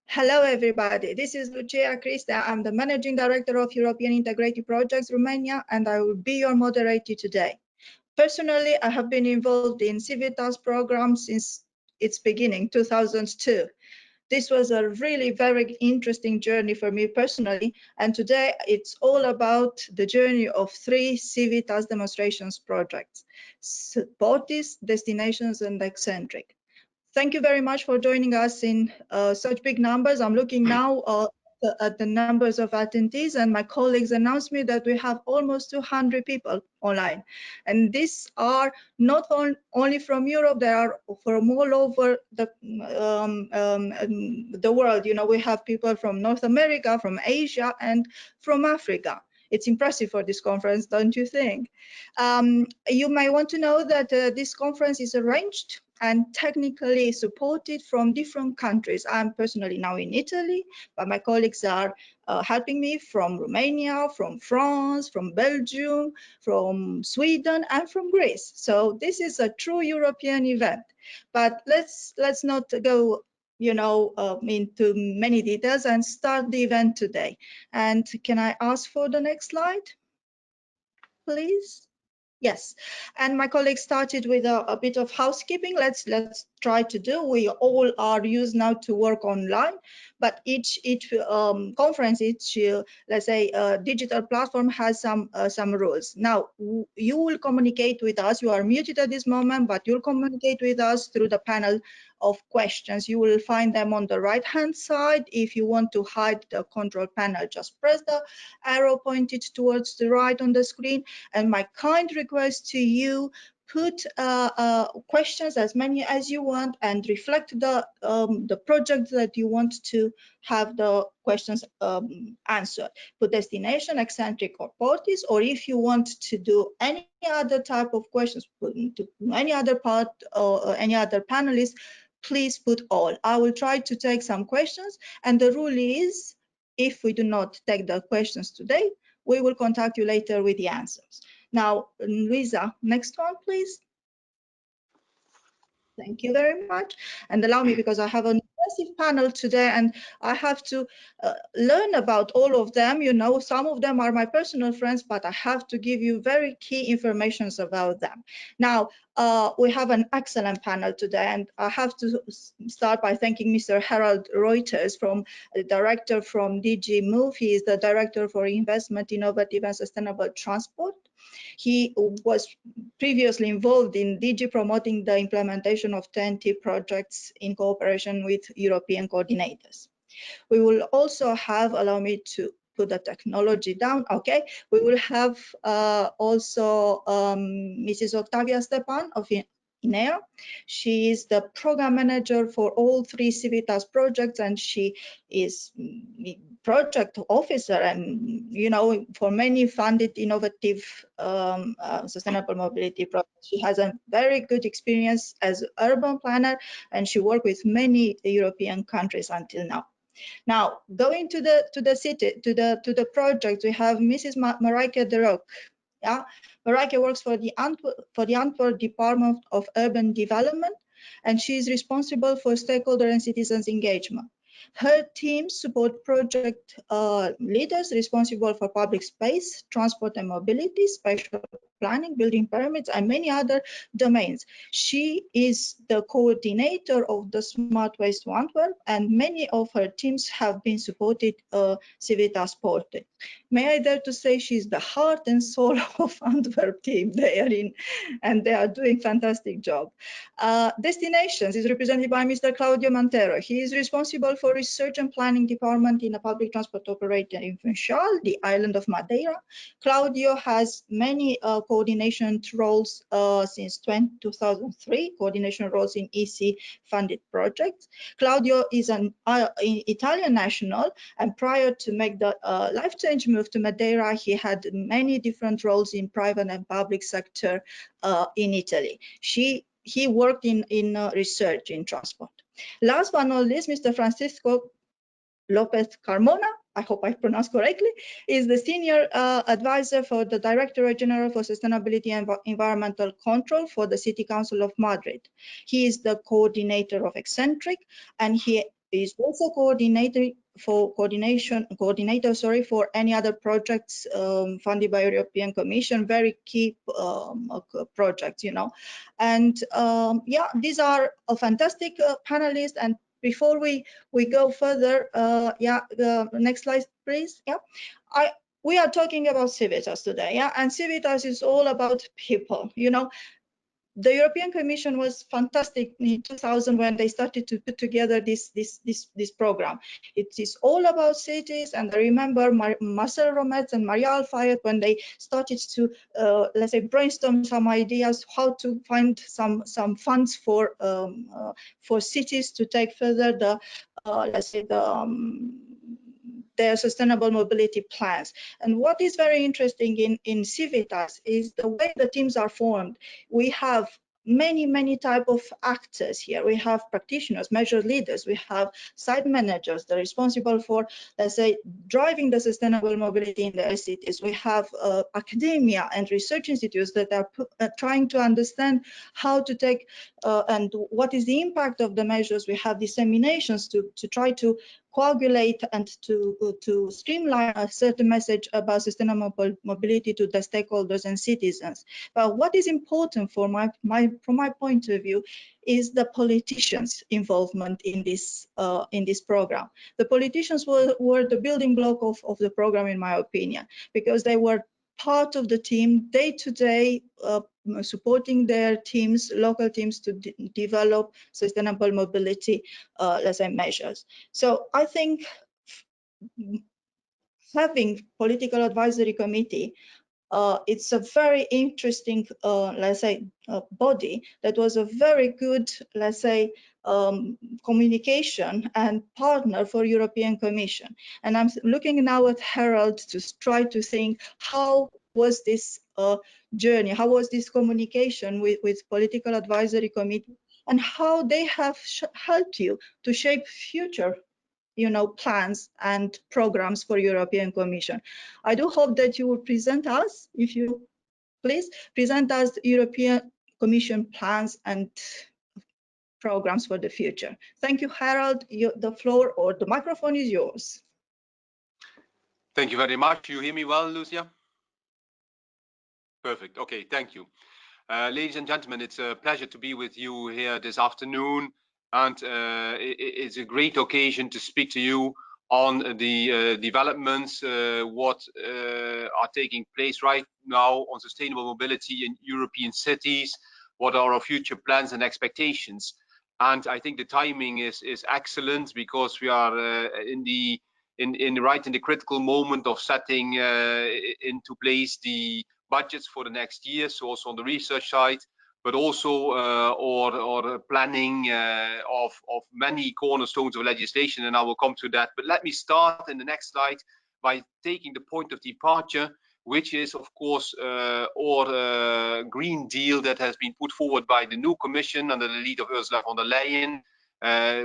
Hello, everybody. This is Lucia Crista. I'm the Managing Director of European Integrated Projects Romania, and I will be your moderator today. Personally, I have been involved in CIVITAS program since its beginning, 2002. This was a really very interesting journey for me personally, and today it's all about the journey of 3 CIVITAS demonstrations projects: PORTIS, Destinations, and ECCENTRIC. Thank you very much for joining us in such big numbers. I'm looking now at the numbers of attendees, and my colleagues announced me that we have almost 200 people online. And these are not only from Europe, they are from all over the world. You know, we have people from North America, from Asia, and from Africa. It's impressive for this conference, don't you think? You may want to know that this conference is arranged and technically supported from different countries. I'm personally now in Italy, but my colleagues are helping me from Romania, from France, from Belgium, from Sweden, and from Greece. So this is a true European event. But let's not go into many details and start the event today. And can I ask for the next slide, please? Yes, and my colleagues started with a bit of housekeeping. Let's try to do. We all are used now to work online, but each conference, each let's say digital platform has some rules. Now you will communicate with us. You are muted at this moment, but you'll communicate with us through the panel of questions. You will find them on the right hand side. If you want to hide the control panel, just press the arrow pointed towards the right on the screen. And my kind request to you, put questions, as many as you want, and reflect the project that you want to have the questions answered. Put destination, eccentric, or PORTIS, or if you want to do any other type of questions, put into any other part or any other panelist, please put all. I will try to take some questions, and the rule is, if we do not take the questions today, we will contact you later with the answers. Now, Luisa, next one, please. Thank you very much. And allow me, because I have an impressive panel today and I have to learn about all of them. You know, some of them are my personal friends, but I have to give you very key information about them. Now, we have an excellent panel today, and I have to start by thanking Mr. Herald Ruijters, the director from DG Move. He is the director for investment, innovative and sustainable transport. He was previously involved in DG promoting the implementation of 20 projects in cooperation with European coordinators. We will also have, allow me to put the technology down, okay. We will have also Mrs. Octavia Stepan of INEA. She is the program manager for all 3 CIVITAS projects, and she is project officer, and you know, for many funded innovative sustainable mobility projects. She has a very good experience as urban planner, and she worked with many European countries until now. Now, going to the project, we have Mrs. Marijke de Rook. Yeah, Marijke works for the Antwerp Department of Urban Development, and she is responsible for stakeholder and citizens engagement. Her team support project leaders responsible for public space, transport and mobility, spatial planning, building permits, and many other domains. She is the coordinator of the Smart Waste to Antwerp, and many of her teams have been supported CIVITAS PORTIS. May I dare to say she's the heart and soul of Antwerp team. They are in, and they are doing fantastic job. Destinations is represented by Mr. Claudio Montero. He is responsible for research and planning department in a public transport operator in Funchal, the island of Madeira. Claudio has many coordination roles since 2003, coordination roles in EC funded projects. Claudio is an Italian national, and prior to make the life change move to Madeira, he had many different roles in private and public sector in Italy. He worked in research in transport. Last but not least, Mr. Francisco Lopez Carmona, I hope I pronounced correctly, is the senior advisor for the Directorate General for Sustainability and Environmental Control for the City Council of Madrid. He is the coordinator of ECCENTRIC, and he is also coordinator, sorry, for any other projects funded by European Commission, very key projects, you know. And yeah, these are a fantastic panelists. And before we go further, yeah, the next slide, please. Yeah, we are talking about CIVITAS today, yeah, and CIVITAS is all about people, you know. The European Commission was fantastic in 2000 when they started to put together this program. It is all about cities, and I remember Marcel Romet and Maria Alfayet when they started to let's say brainstorm some ideas how to find some funds for cities to take further the let's say their sustainable mobility plans. And what is very interesting in CIVITAS is the way the teams are formed. We have many type of actors here. We have practitioners, measure leaders, we have site managers, they're responsible for, let's say, driving the sustainable mobility in the cities. We have academia and research institutes that are trying to understand how to take and what is the impact of the measures. We have disseminations to try to coagulate and to streamline a certain message about sustainable mobility to the stakeholders and citizens. But what is important from my point of view is the politicians' involvement in this program. The politicians were the building block of the program, in my opinion, because they were part of the team day to day, supporting their teams, local teams, to develop sustainable mobility, let's say, measures. So I think having political advisory committee, it's a very interesting, let's say, body that was a very good, let's say, communication and partner for European Commission. And I'm looking now at Herald to try to think how was this journey, how was this communication with political advisory committee, and how they have helped you to shape future, you know, plans and programs for European Commission. I do hope that you will present us, if you please, present us European Commission plans and programs for the future. Thank you, Harold. The floor or the microphone is yours. Thank you very much. You hear me well, Lucia? Perfect. Okay, thank you. Ladies and gentlemen, it's a pleasure to be with you here this afternoon, and it's a great occasion to speak to you on the developments what are taking place right now on sustainable mobility in European cities, what are our future plans and expectations. And I think the timing is excellent, because we are right in the critical moment of setting into place the budgets for the next year, so also on the research side, but also or planning of many cornerstones of legislation, and I will come to that. But let me start in the next slide by taking the point of departure, which is, of course, our Green Deal that has been put forward by the new Commission under the lead of Ursula von der Leyen,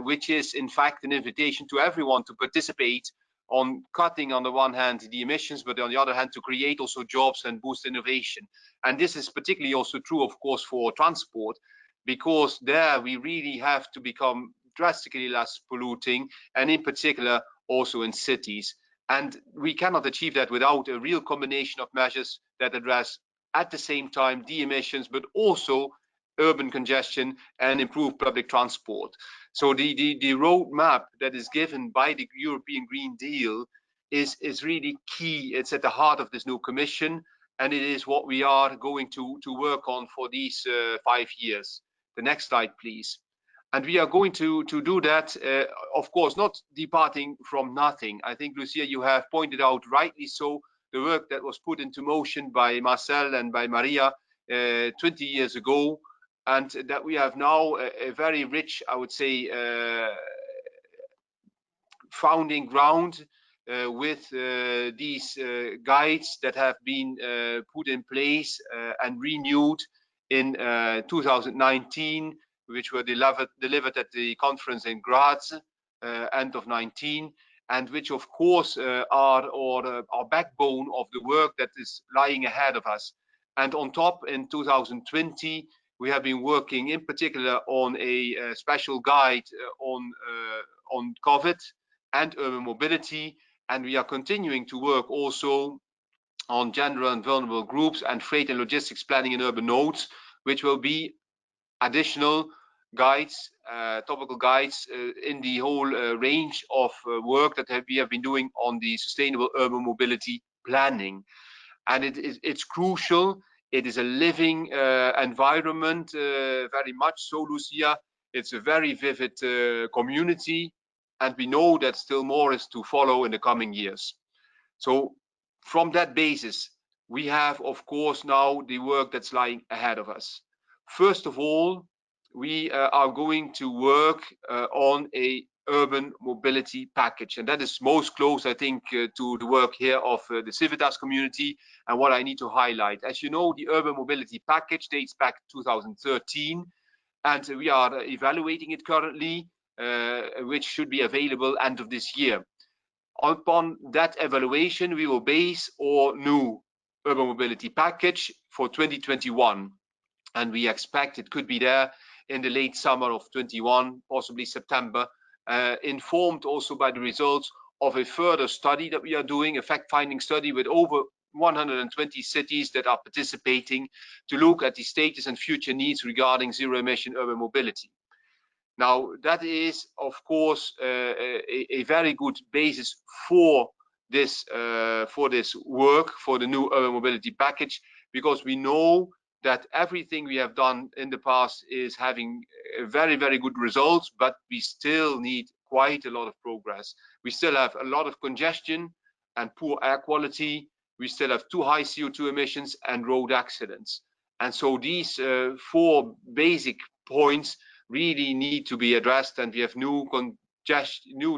which is in fact an invitation to everyone to participate on cutting, on the one hand, the emissions, but on the other hand, to create also jobs and boost innovation. And this is particularly also true, of course, for transport, because there we really have to become drastically less polluting, and in particular also in cities. And we cannot achieve that without a real combination of measures that address at the same time the emissions, but also urban congestion and improve public transport. So the roadmap that is given by the European Green Deal is really key. It's at the heart of this new Commission, and it is what we are going to work on for these 5 years. The next slide, please. And we are going to do that, of course, not departing from nothing. I think, Lucia, you have pointed out rightly so the work that was put into motion by Marcel and by Maria 20 years ago, and that we have now a very rich, I would say, founding ground with these guides that have been put in place and renewed in 2019, which were delivered at the conference in Graz, end of 19, and which of course are our backbone of the work that is lying ahead of us. And on top, in 2020, We have been working in particular on a special guide on COVID and urban mobility, and we are continuing to work also on gender and vulnerable groups and freight and logistics planning in urban nodes, which will be additional guides, topical guides in the whole range of work that we have been doing on the sustainable urban mobility planning. And it's crucial. It is a living environment, very much so, Lucia. It's a very vivid community, and we know that still more is to follow in the coming years. So from that basis, we have, of course, now the work that's lying ahead of us. First of all, we are going to work on a urban mobility package, and that is most close, I think, to the work here of the CIVITAS community. And what I need to highlight, as you know, the urban mobility package dates back 2013, and we are evaluating it currently, which should be available end of this year. Upon that evaluation, we will base our new urban mobility package for 2021, and we expect it could be there in the late summer of 21, possibly September, informed also by the results of a further study that we are doing, a fact-finding study with over 120 cities that are participating to look at the status and future needs regarding zero-emission urban mobility. Now, that is, of course, a very good basis for this work, for the new urban mobility package, because we know that everything we have done in the past is having very, very good results, but we still need quite a lot of progress. We still have a lot of congestion and poor air quality. We still have too high CO2 emissions and road accidents. And so these four basic points really need to be addressed, and we have new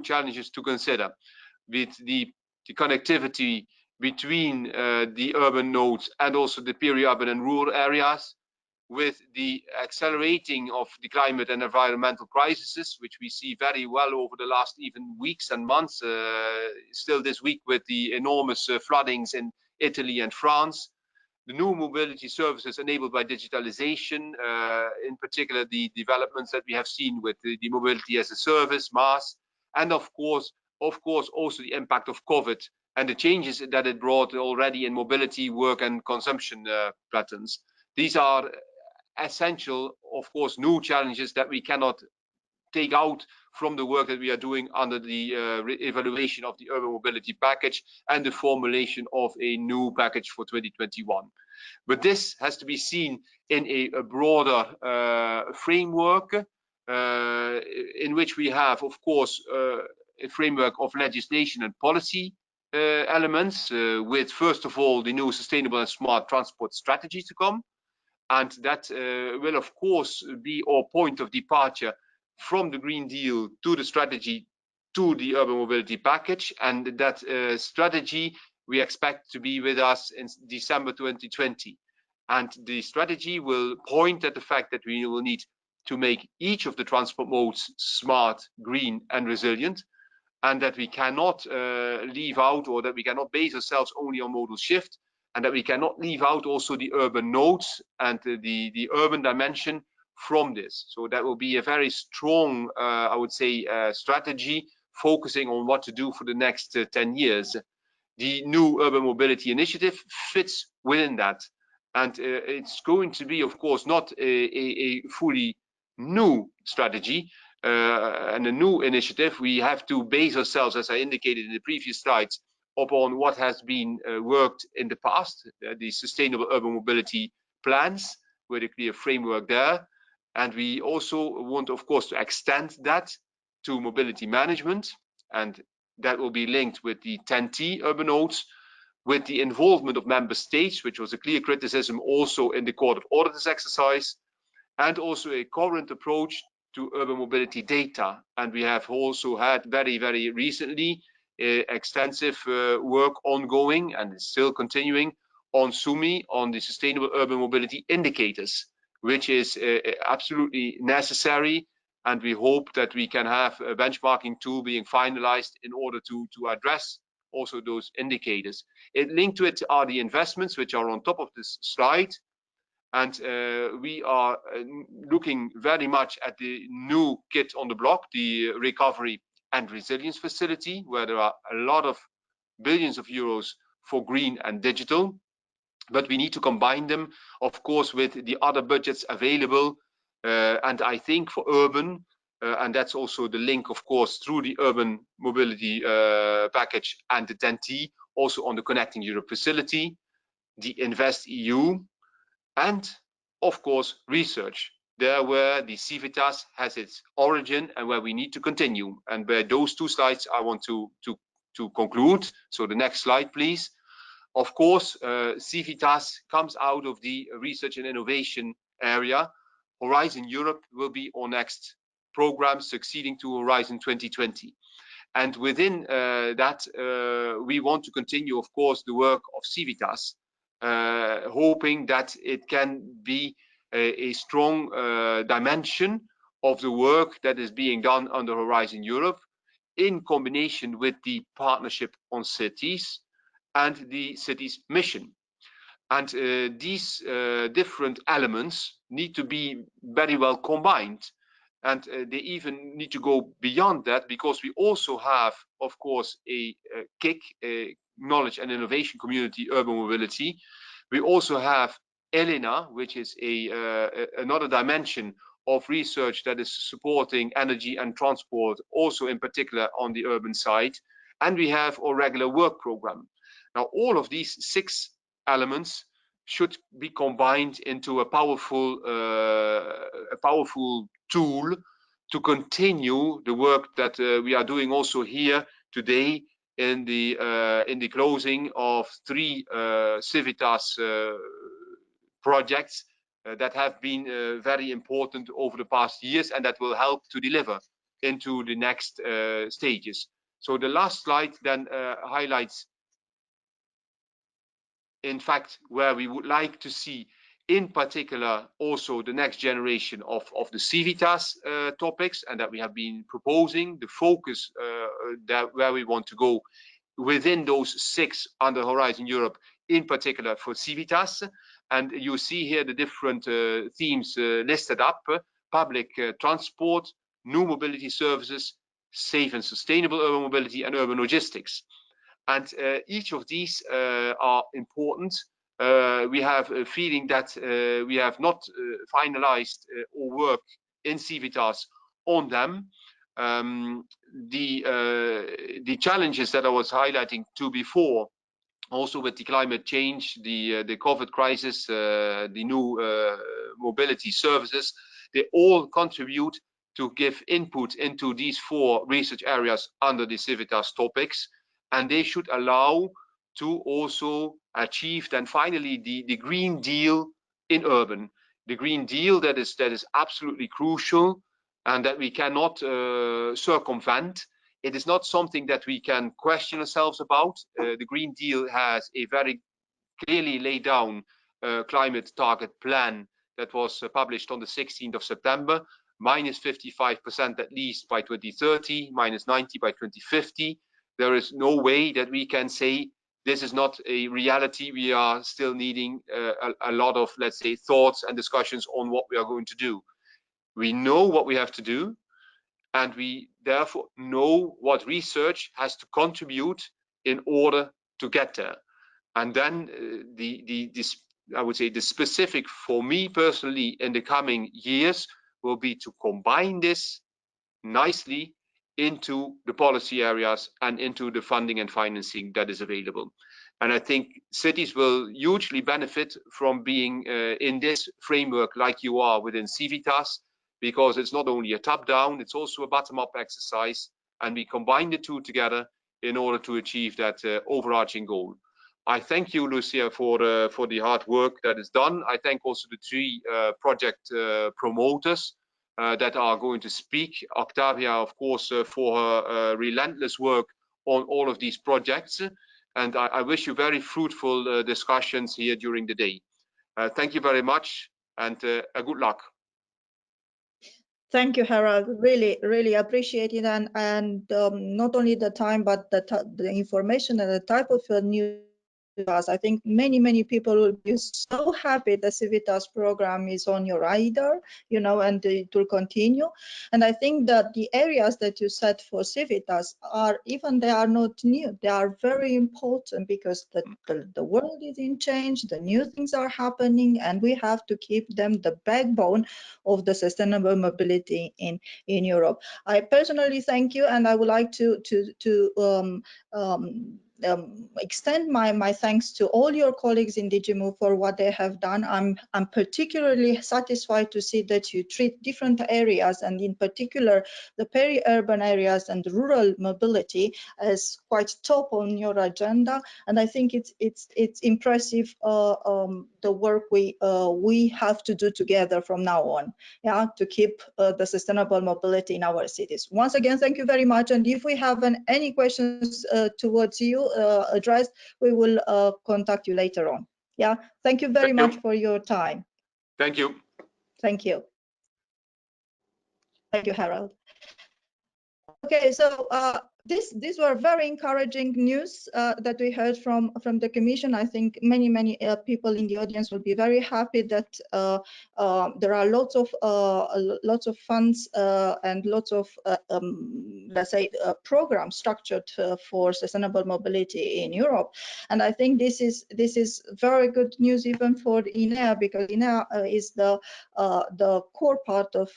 challenges to consider with the connectivity between the urban nodes and also the peri-urban and rural areas, with the accelerating of the climate and environmental crises, which we see very well over the last even weeks and months, still this week with the enormous floodings in Italy and France. The new mobility services enabled by digitalization, in particular the developments that we have seen with the mobility as a service, MaaS, and of course also the impact of COVID and the changes that it brought already in mobility, work and consumption patterns. These are essential, of course, new challenges that we cannot take out from the work that we are doing under the evaluation of the urban mobility package and the formulation of a new package for 2021. But this has to be seen in a broader framework in which we have, of course, a framework of legislation and policy elements with, first of all, the new sustainable and smart transport strategy to come. And that will, of course, be our point of departure from the Green Deal to the strategy to the urban mobility package. And that strategy we expect to be with us in December 2020. And the strategy will point at the fact that we will need to make each of the transport modes smart, green and resilient, and that we cannot leave out, or that we cannot base ourselves only on modal shift, and that we cannot leave out also the urban nodes and the urban dimension from this. So that will be a very strong, I would say, strategy focusing on what to do for the next 10 years. The new urban mobility initiative fits within that. And it's going to be, of course, not a fully new strategy and a new initiative. We have to base ourselves, as I indicated in the previous slides, upon what has been worked in the past, the sustainable urban mobility plans, with a clear framework there. And we also want, of course, to extend that to mobility management, and that will be linked with the 10T urban nodes, with the involvement of member states, which was a clear criticism also in the Court of Auditors exercise, and also a current approach to urban mobility data. And we have also had very, very recently extensive work ongoing, and is still continuing, on SUMI, on the Sustainable Urban Mobility Indicators, which is absolutely necessary. And we hope that we can have a benchmarking tool being finalized in order to address also those indicators. Linked to it are the investments, which are on top of this slide. And we are looking very much at the new kid on the block, the Recovery and Resilience Facility, where there are a lot of billions of euros for green and digital. But we need to combine them, of course, with the other budgets available. And I think for urban, and that's also the link, of course, through the urban mobility package and the TEN-T, also on the Connecting Europe facility, the Invest EU, and of course research, there where the CIVITAS has its origin and where we need to continue. And by those two slides I want to conclude. So the next slide, please. Of course, CIVITAS comes out of the research and innovation area. Horizon Europe will be our next program, succeeding to Horizon 2020. And within that, we want to continue, of course, the work of CIVITAS, hoping that it can be a strong dimension of the work that is being done under Horizon Europe, in combination with the partnership on cities and the city's mission. And these different elements need to be very well combined. And they even need to go beyond that, because we also have, of course, a KIC, a knowledge and innovation community, urban mobility. We also have ELENA, which is another dimension of research that is supporting energy and transport, also in particular on the urban side. And we have our regular work program. Now, all of these 6 elements should be combined into a powerful tool to continue the work that we are doing also here today in the closing of 3 CIVITAS projects that have been very important over the past years, and that will help to deliver into the next stages. So the last slide then highlights, in fact, where we would like to see, in particular, also the next generation of the CIVITAS topics, and that we have been proposing, the focus where we want to go within those 6 under Horizon Europe, in particular for CIVITAS. And you see here the different themes listed up: public transport, new mobility services, safe and sustainable urban mobility, and urban logistics. And each of these are important. We have a feeling that we have not finalized our work in CIVITAS on them. The challenges that I was highlighting to before, also with the climate change, the COVID crisis, the new mobility services, they all contribute to give input into these 4 research areas under the CIVITAS topics. And they should allow to also achieve then finally the Green Deal in urban. The Green Deal that is absolutely crucial and that we cannot circumvent. It is not something that we can question ourselves about. The Green Deal has a very clearly laid down climate target plan that was published on the 16th of September, minus 55% at least by 2030, minus 90 by 2050. There is no way that we can say this is not a reality. We are still needing a lot of, let's say, thoughts and discussions on what we are going to do. We know what we have to do, and we therefore know what research has to contribute in order to get there. And then I would say the specific for me personally in the coming years will be to combine this nicely into the policy areas and into the funding and financing that is available. And I think cities will hugely benefit from being in this framework like you are within CIVITAS, because it's not only a top-down, it's also a bottom-up exercise, and we combine the 2 together in order to achieve that overarching goal. I thank you, Lucia, for the hard work that is done. I thank also the 3 project promoters that are going to speak. Octavia, of course, for her relentless work on all of these projects. And I wish you very fruitful discussions here during the day. Thank you very much, and a good luck. Thank you, Herald. Really, really appreciate it. And not only the time, but the information and the type of news us. I think many people will be so happy the CIVITAS program is on your radar, you know, and it will continue. And I think that the areas that you set for CIVITAS are, even they are not new, they are very important, because the world is in change, the new things are happening, and we have to keep them the backbone of the sustainable mobility in Europe. I personally thank you, and I would like to extend my thanks to all your colleagues in DigiMove for what they have done. I'm particularly satisfied to see that you treat different areas, and in particular the peri-urban areas and rural mobility, as quite top on your agenda. And I think it's impressive the work we have to do together from now on, yeah, to keep the sustainable mobility in our cities. Once again, thank you very much. And if we have any questions towards you addressed, we will contact you later on. Yeah, thank you very much for your time. Thank you. Thank you. Thank you, Herald. Okay, so these were very encouraging news that we heard from the Commission. I think many people in the audience will be very happy that there are lots of funds and lots of let's say programs structured for sustainable mobility in Europe. And I think this is very good news even for the INEA, because INEA is the core part of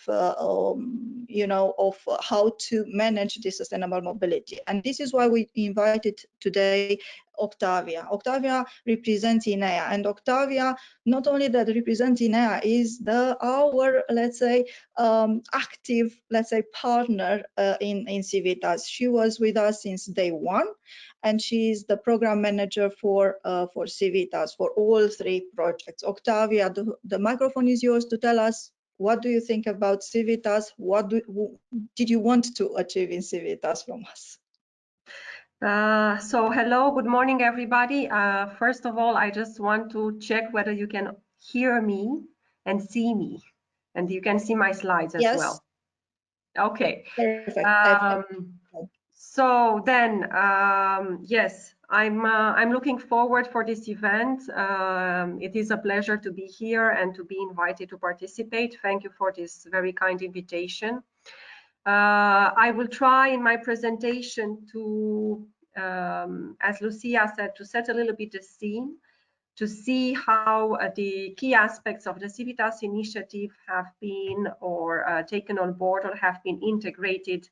you know, of how to manage the sustainable mobility. And this is why we invited today Octavia. Octavia represents INEA, and Octavia not only that represents INEA, is our, let's say, active, let's say, partner in CIVITAS. She was with us since day one, and she is the program manager for CIVITAS for all three projects. Octavia, the microphone is yours to tell us, what do you think about CIVITAS? What did you want to achieve in CIVITAS from us? So hello, good morning, everybody. First of all, I just want to check whether you can hear me and see me, and you can see my slides as well. Okay. Perfect. So then, yes, I'm looking forward for this event. It is a pleasure to be here and to be invited to participate. Thank you for this very kind invitation. I will try in my presentation to, as Lucia said, to set a little bit the scene, to see how the key aspects of the CIVITAS initiative have been taken on board or have been integrated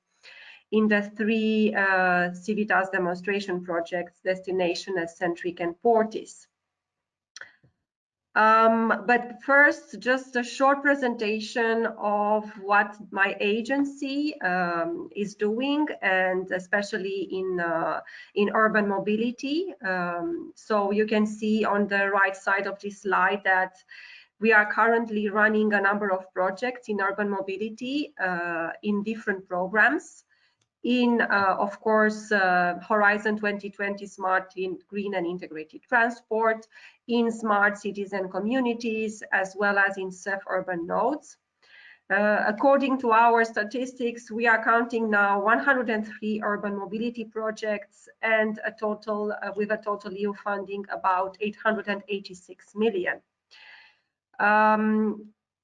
in the three CIVITAS demonstration projects, Destination, ECCENTRIC, and PORTIS. But first, just a short presentation of what my agency is doing, and especially in urban mobility. So you can see on the right side of this slide that we are currently running a number of projects in urban mobility in different programs. In, of course, Horizon 2020 Smart, Green and Integrated Transport, in Smart Cities and Communities, as well as in CEF Urban Nodes. According to our statistics, we are counting now 103 urban mobility projects and a total, with a total EU funding about 886 million.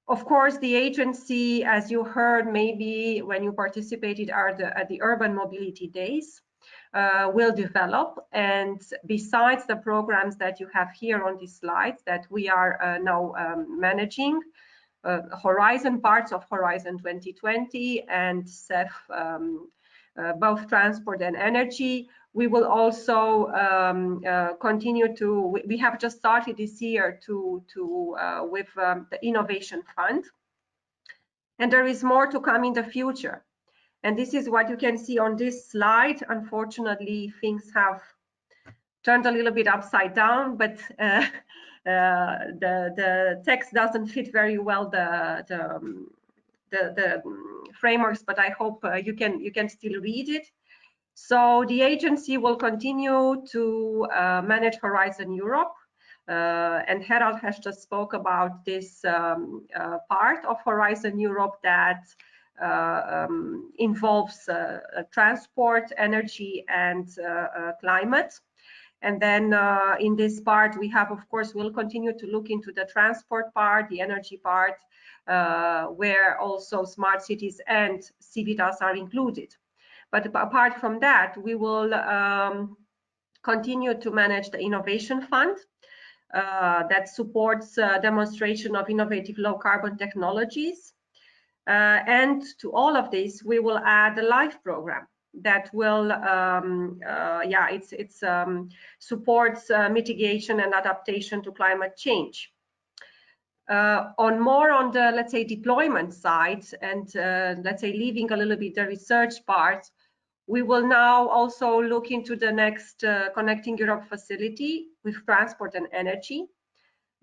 Of course, the agency, as you heard maybe when you participated at the Urban Mobility Days, will develop. And besides the programs that you have here on these slides that we are now managing, Horizon, parts of Horizon 2020 and CEF, both transport and energy, we will also continue to, we have just started this year with the Innovation Fund. And there is more to come in the future. And this is what you can see on this slide. Unfortunately, things have turned a little bit upside down, but the text doesn't fit very well the frameworks, but I hope you can still read it. So the agency will continue to manage Horizon Europe, and Herald has just spoke about this part of Horizon Europe that involves transport, energy, and climate. And then in this part, we have, of course, we'll continue to look into the transport part, the energy part, where also smart cities and CIVITAS are included. But apart from that, we will continue to manage the innovation fund that supports demonstration of innovative low carbon technologies. And to all of this, we will add a LIFE program that will, supports mitigation and adaptation to climate change. More on the, let's say, deployment side, and let's say leaving a little bit the research part, we will now also look into the next Connecting Europe facility with transport and energy.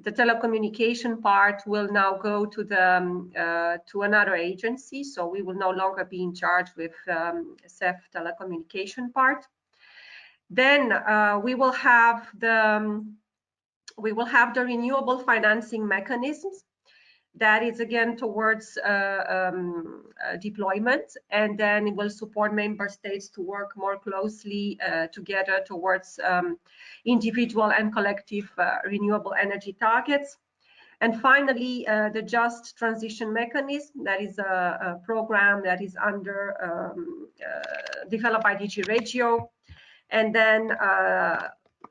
The telecommunication part will now go to the to another agency, so we will no longer be in charge with CEF telecommunication part. Then we will have the renewable financing mechanisms. That is again towards deployment, and then it will support member states to work more closely together towards individual and collective renewable energy targets. And finally, the Just Transition Mechanism, that is a program that is under developed by DG Regio. And then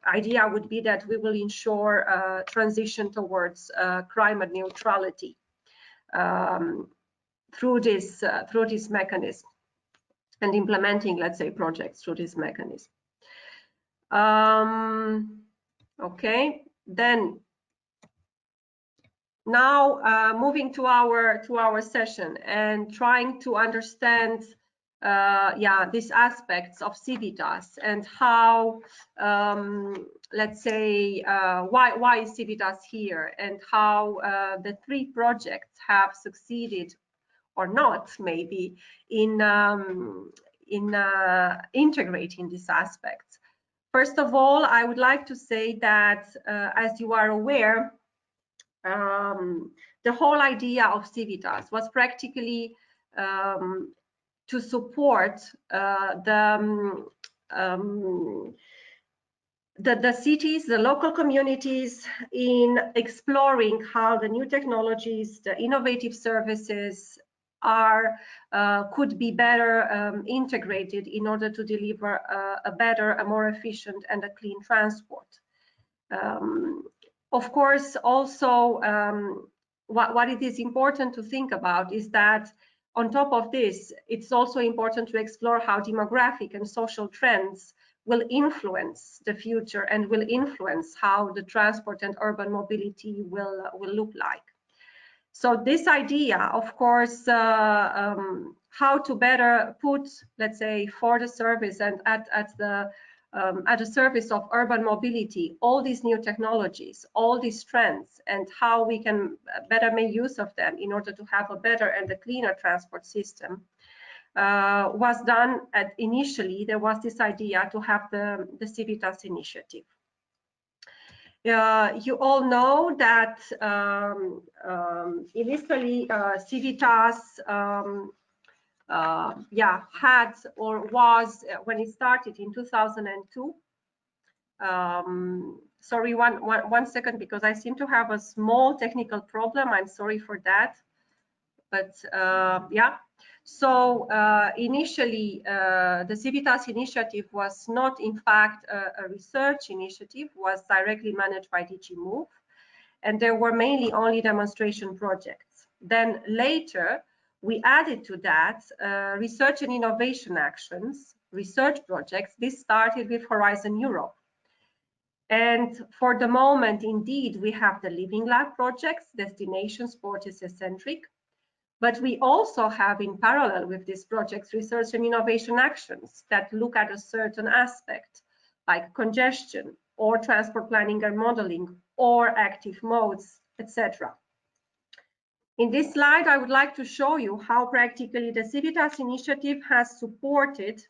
idea would be that we will ensure transition towards climate neutrality through this mechanism, and implementing, let's say, projects through this mechanism. Okay, then now moving to our session and trying to understand these aspects of CIVITAS and how, let's say, why is CIVITAS here, and how the 3 projects have succeeded or not, maybe, in integrating these aspects. First of all, I would like to say that, as you are aware, the whole idea of CIVITAS was practically to support the cities, the local communities, in exploring how the new technologies, the innovative services could be better integrated in order to deliver a better, a more efficient and a clean transport. Of course, also what it is important to think about is that on top of this, it's also important to explore how demographic and social trends will influence the future and will influence how the transport and urban mobility will look like. So this idea, of course, how to better put, let's say, for the service and at the service of urban mobility, all these new technologies, all these trends, and how we can better make use of them in order to have a better and a cleaner transport system, was done initially. There was this idea to have the CIVITAS initiative. You all know that initially CIVITAS had or was, when it started in 2002. Sorry, one second, because I seem to have a small technical problem. I'm sorry for that. But yeah, so initially the CIVITAS initiative was not in fact a research initiative, was directly managed by DG Move, and there were mainly only demonstration projects. Then later we added to that research and innovation actions, research projects. This started with Horizon Europe. And for the moment, indeed, we have the Living Lab projects, destinations, PORTIS, ECCENTRIC. But we also have, in parallel with these projects, research and innovation actions that look at a certain aspect, like congestion, or transport planning and modeling, or active modes, etc. In this slide, I would like to show you how practically the CIVITAS initiative has supported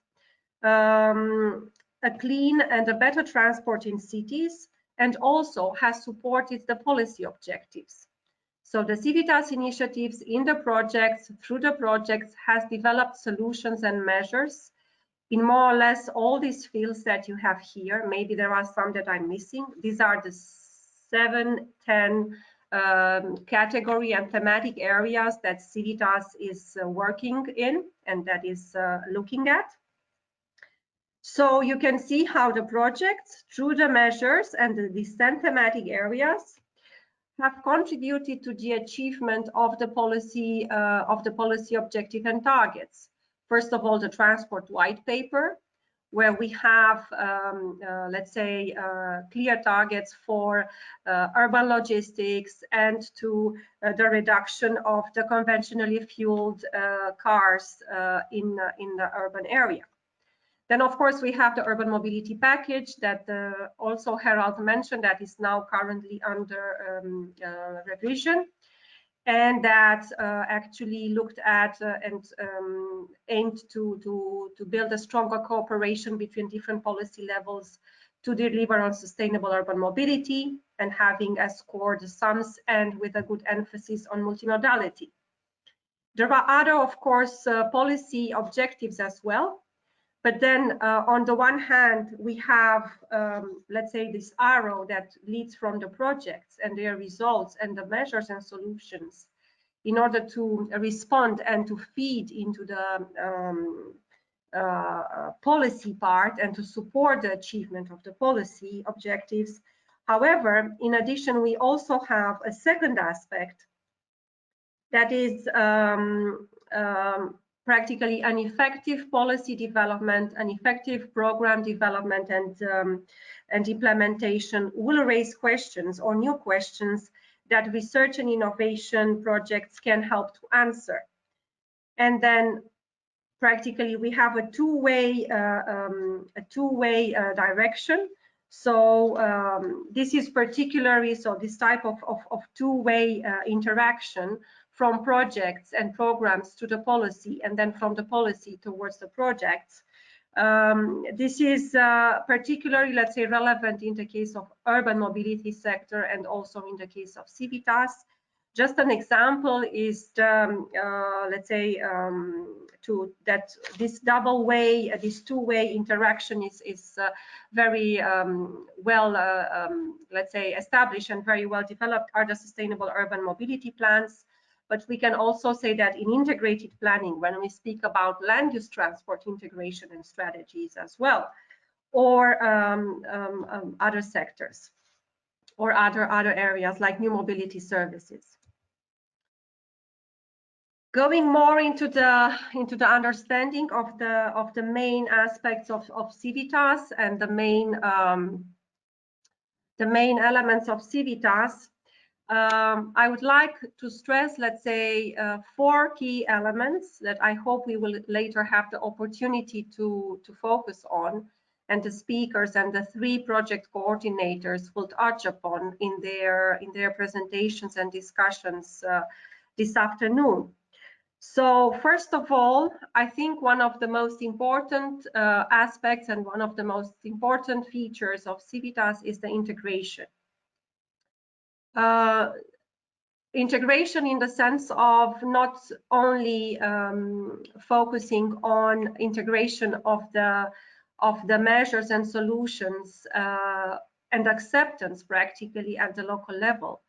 a clean and a better transport in cities, and also has supported the policy objectives. So the CIVITAS initiatives in the projects, through the projects, has developed solutions and measures in more or less all these fields that you have here. Maybe there are some that I'm missing. These are the 7-10 category and thematic areas that CIVITAS is working in and that is looking at. So you can see how the projects, through the measures and these 10 thematic areas, have contributed to the achievement of the policy objective and targets. First of all, the transport white paper, where we have, let's say, clear targets for urban logistics and to the reduction of the conventionally fueled cars in the urban area. Then, of course, we have the urban mobility package that also Herald mentioned, that is now currently under revision, and that actually looked at and aimed to build a stronger cooperation between different policy levels to deliver on sustainable urban mobility, and having as core the SUMS and with a good emphasis on multimodality. There are other, of course, policy objectives as well. But then on the one hand, we have, let's say, this arrow that leads from the projects and their results and the measures and solutions in order to respond and to feed into the policy part and to support the achievement of the policy objectives. However, in addition, we also have a second aspect that is practically an effective policy development, an effective program development and implementation will raise questions or new questions that research and innovation projects can help to answer. And then practically we have a two-way direction. So this is particularly, so this type of two-way interaction from projects and programs to the policy, and then from the policy towards the projects. This is particularly, let's say, relevant in the case of urban mobility sector and also in the case of CIVITAS. Just an example is the, let's say, this double-way, this two-way interaction is very well, let's say, established and very well developed are the sustainable urban mobility plans. But we can also say that in integrated planning, when we speak about land use transport integration and strategies as well, or other sectors, or other areas like new mobility services. Going more into the understanding of the main aspects of CIVITAS and the main elements of CIVITAS. I would like to stress, let's say, 4 key elements that I hope we will later have the opportunity to focus on, and the speakers and the 3 project coordinators will touch upon in their presentations and discussions this afternoon. So first of all, I think one of the most important aspects and one of the most important features of CIVITAS is the integration. Integration in the sense of not only focusing on integration of the measures and solutions and acceptance practically at the local level,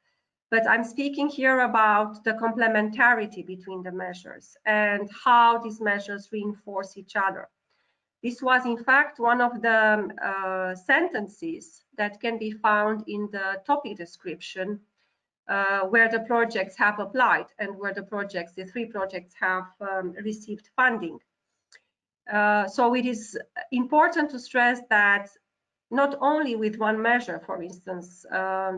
but I'm speaking here about the complementarity between the measures and how these measures reinforce each other. This was in fact one of the sentences that can be found in the topic description where the projects have applied and where the 3 projects have received funding. So it is important to stress that not only with one measure, for instance,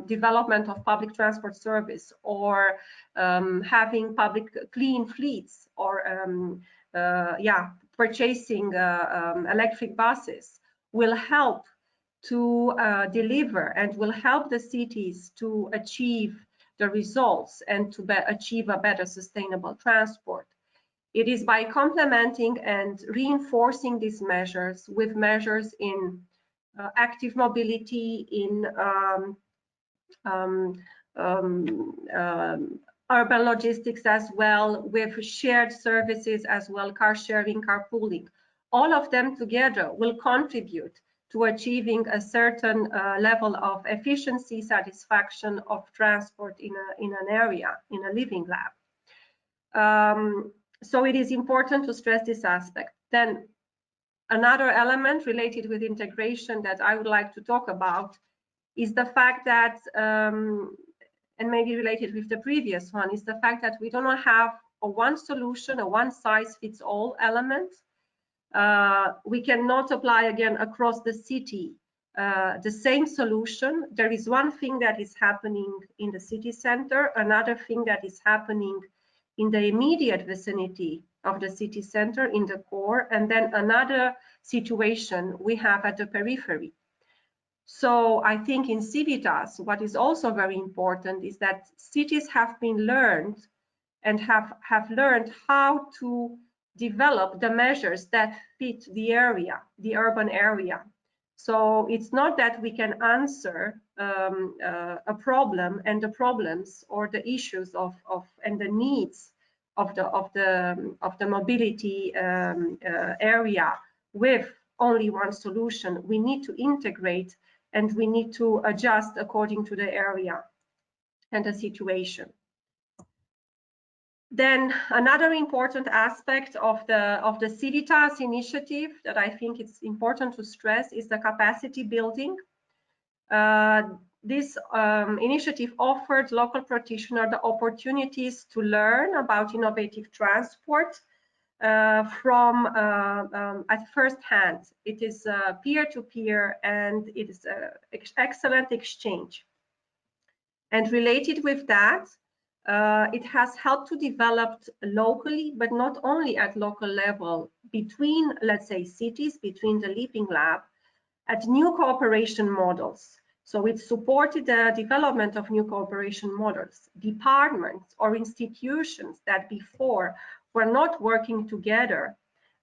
development of public transport service or having public clean fleets or purchasing electric buses will help to deliver and will help the cities to achieve the results and to achieve a better sustainable transport. It is by complementing and reinforcing these measures with measures in active mobility, in urban logistics as well, with shared services as well, car sharing, carpooling. all of them together will contribute to achieving a certain level of efficiency, satisfaction of transport in an area, in a living lab. So it is important to stress this aspect. Then another element related with integration that I would like to talk about is the fact that, and maybe related with the previous one, is the fact that we do not have a one solution, a one size fits all element. We cannot apply again across the city the same solution. There is one thing that is happening in the city center, another thing that is happening in the immediate vicinity of the city center in the core, and then another situation we have at the periphery. So I think in CIVITAS, what is also very important is that cities have been learned and have learned how to develop the measures that fit the area, the urban area. So it's not that we can answer a problem and the problems or the issues and the needs of the mobility area with only one solution. We need to integrate and we need to adjust according to the area and the situation. Then another important aspect of the CIVITAS initiative that I think it's important to stress is the capacity building. This initiative offered local practitioners the opportunities to learn about innovative transport from at first hand. It is peer-to-peer and it is excellent exchange. And related with that, it has helped to develop locally, but not only at local level, between, let's say, cities, between the Living Lab, at new cooperation models. So it supported the development of new cooperation models. Departments or institutions that before were not working together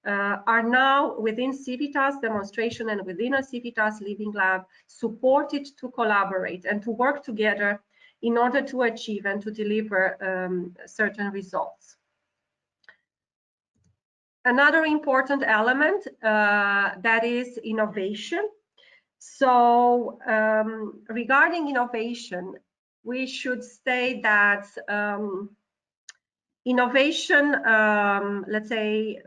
are now within CIVITAS demonstration and within a CIVITAS Living Lab supported to collaborate and to work together in order to achieve and to deliver certain results. Another important element that is innovation. So regarding innovation, we should say that innovation, let's say,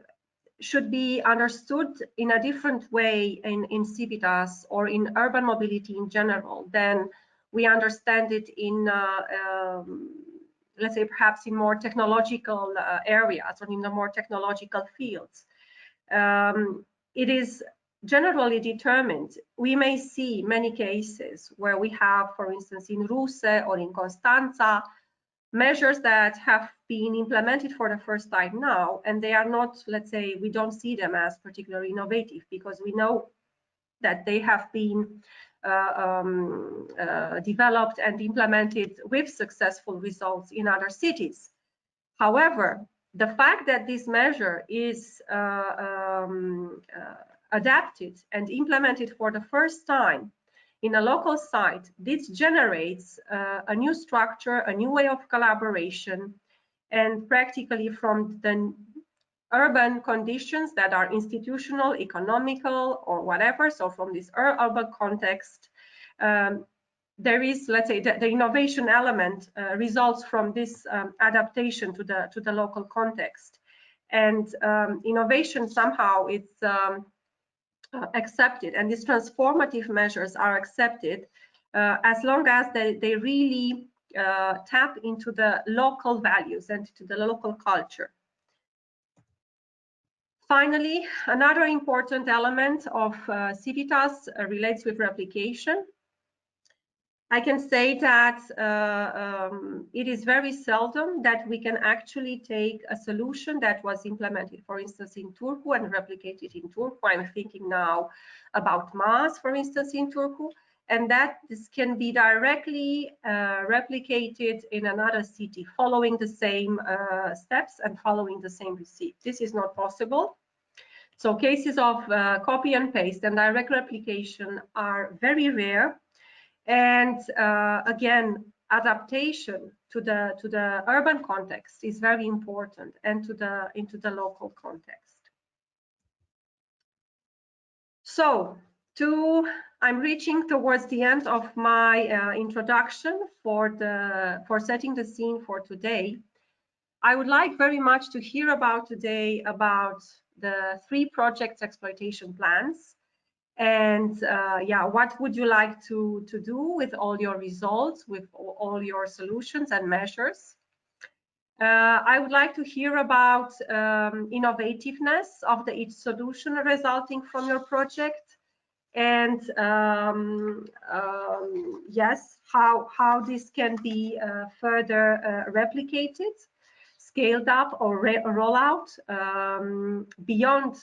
should be understood in a different way in CIVITAS or in urban mobility in general than we understand it in, let's say, perhaps in more technological areas or in the more technological fields. It is generally determined. We may see many cases where we have, for instance, in Ruse or in Constanza, measures that have been implemented for the first time now, and they are not, let's say, we don't see them as particularly innovative because we know that they have been developed and implemented with successful results in other cities. However, the fact that this measure is adapted and implemented for the first time in a local site, this generates a new structure, a new way of collaboration, and practically from the urban conditions that are institutional, economical, or whatever, so from this urban context, there is, let's say, the innovation element results from this adaptation to the local context. And innovation somehow is accepted, and these transformative measures are accepted as long as they really tap into the local values and to the local culture. Finally, another important element of CIVITAS relates with replication. I can say that it is very seldom that we can actually take a solution that was implemented, for instance, in Turku and replicate it in Turku. I'm thinking now about MAS, for instance, in Turku, and that this can be directly replicated in another city, following the same steps and following the same receipt. This is not possible. So cases of copy and paste and direct replication are very rare. And again, adaptation to the urban context is very important, and into the local context. So I'm reaching towards the end of my introduction for setting the scene for today. I would like very much to hear about today about the 3 project exploitation plans. And yeah, what would you like to do with all your results, with all your solutions and measures? I would like to hear about innovativeness of each solution resulting from your project, and yes, how this can be further replicated, scaled up, or roll out beyond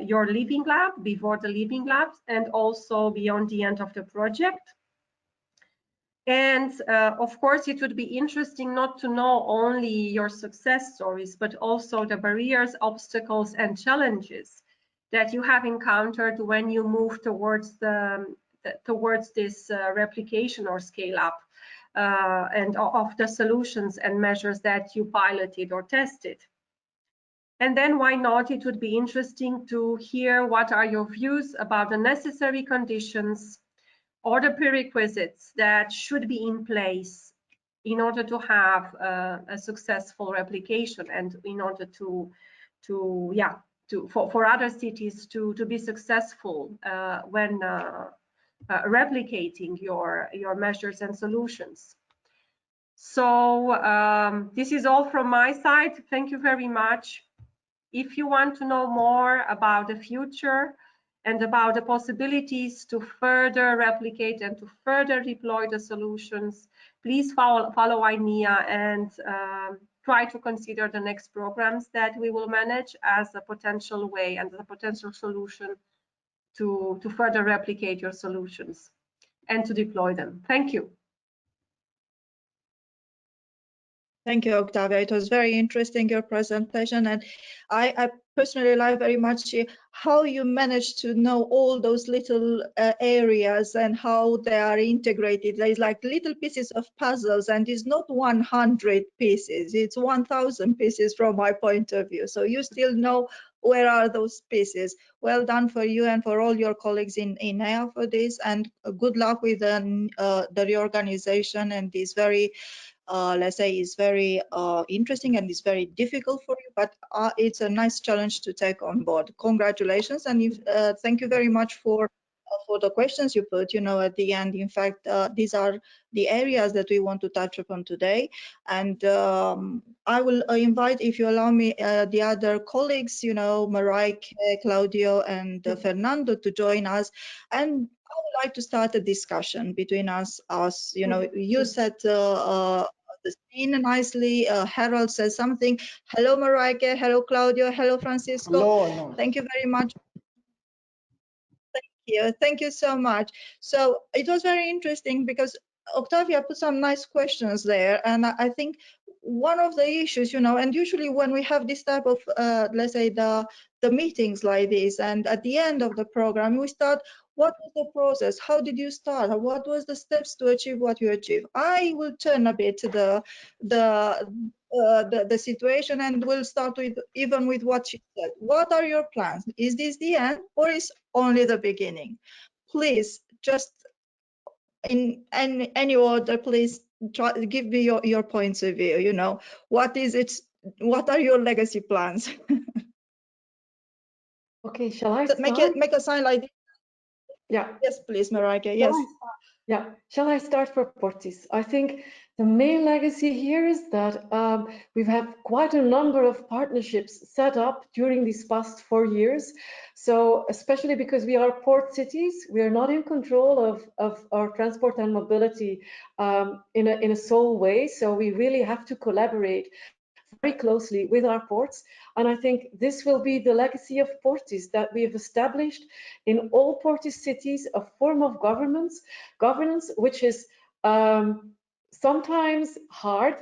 your Living Lab, before the Living Labs, and also beyond the end of the project. And of course, it would be interesting not to know only your success stories, but also the barriers, obstacles, and challenges that you have encountered when you move towards this replication or scale up, and of the solutions and measures that you piloted or tested. And then why not, it would be interesting to hear what are your views about the necessary conditions or the prerequisites that should be in place in order to have a successful replication, and in order for other cities to be successful when replicating your measures and solutions. So this is all from my side. Thank you very much. If you want to know more about the future and about the possibilities to further replicate and to further deploy the solutions, please follow INEA and try to consider the next programs that we will manage as a potential way and a potential solution to further replicate your solutions and to deploy them. Thank you. Thank you, Octavia. It was very interesting, your presentation, and I personally like very much how you managed to know all those little areas and how they are integrated. There's like little pieces of puzzles, and it's not 100 pieces, it's 1,000 pieces from my point of view. So you still know where are those pieces. Well done for you and for all your colleagues in INEA for this, and good luck with the reorganization and this very let's say is very interesting and is very difficult for you, but it's a nice challenge to take on board. Congratulations, and thank you very much for the questions you put, at the end. In fact, these are the areas that we want to touch upon today, and I will invite, if you allow me, the other colleagues, Mareike, Claudio, and Fernando to join us, and I would like to start a discussion between us. You said the scene nicely. Herald says something. Hello, Mareike. Hello, Claudio. Hello, Francisco. Hello. Thank you very much. Thank you so much. So it was very interesting because Octavia put some nice questions there, and I think one of the issues, and usually when we have this type of, let's say the meetings like this, and at the end of the program, we start, what was the process? How did you start? What was the steps to achieve what you achieved? I will turn a bit to the situation, and we'll start with what she said. What are your plans? Is this the end, or is only the beginning? Please, just in any order, please try to give me your points of view. What is it? What are your legacy plans? Okay, shall I start? Make a sign like this. Yeah. Yes, please, Mareike. Yes. Yeah. Shall I start for Portis? I think the main legacy here is that we've had quite a number of partnerships set up during these past 4 years. So especially because we are port cities, we are not in control of our transport and mobility in a sole way. So we really have to collaborate very closely with our ports, and I think this will be the legacy of Portis, that we have established in all Portis cities a form of governance which is sometimes hard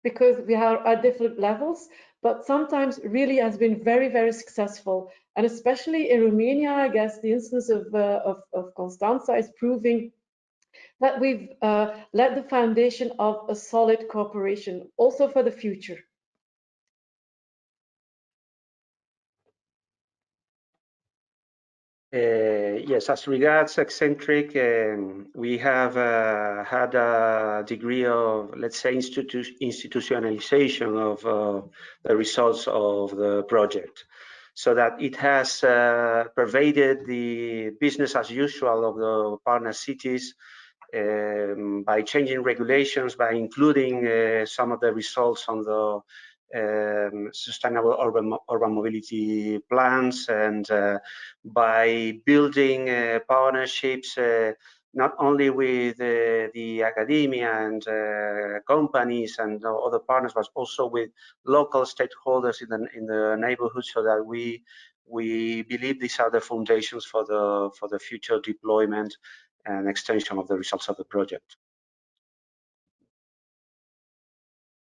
because we are at different levels, but sometimes really has been very, very successful. And especially in Romania, I guess the instance of Constanța is proving that we've laid the foundation of a solid cooperation also for the future. Yes, as regards ECCENTRIC, we have had a degree of, let's say, institutionalization of the results of the project, so that it has pervaded the business as usual of the partner cities by changing regulations, by including some of the results on the sustainable urban mobility plans, and by building partnerships not only with the academia and companies and other partners, but also with local stakeholders in the neighborhood, so that we believe these are the foundations for the future deployment and extension of the results of the project.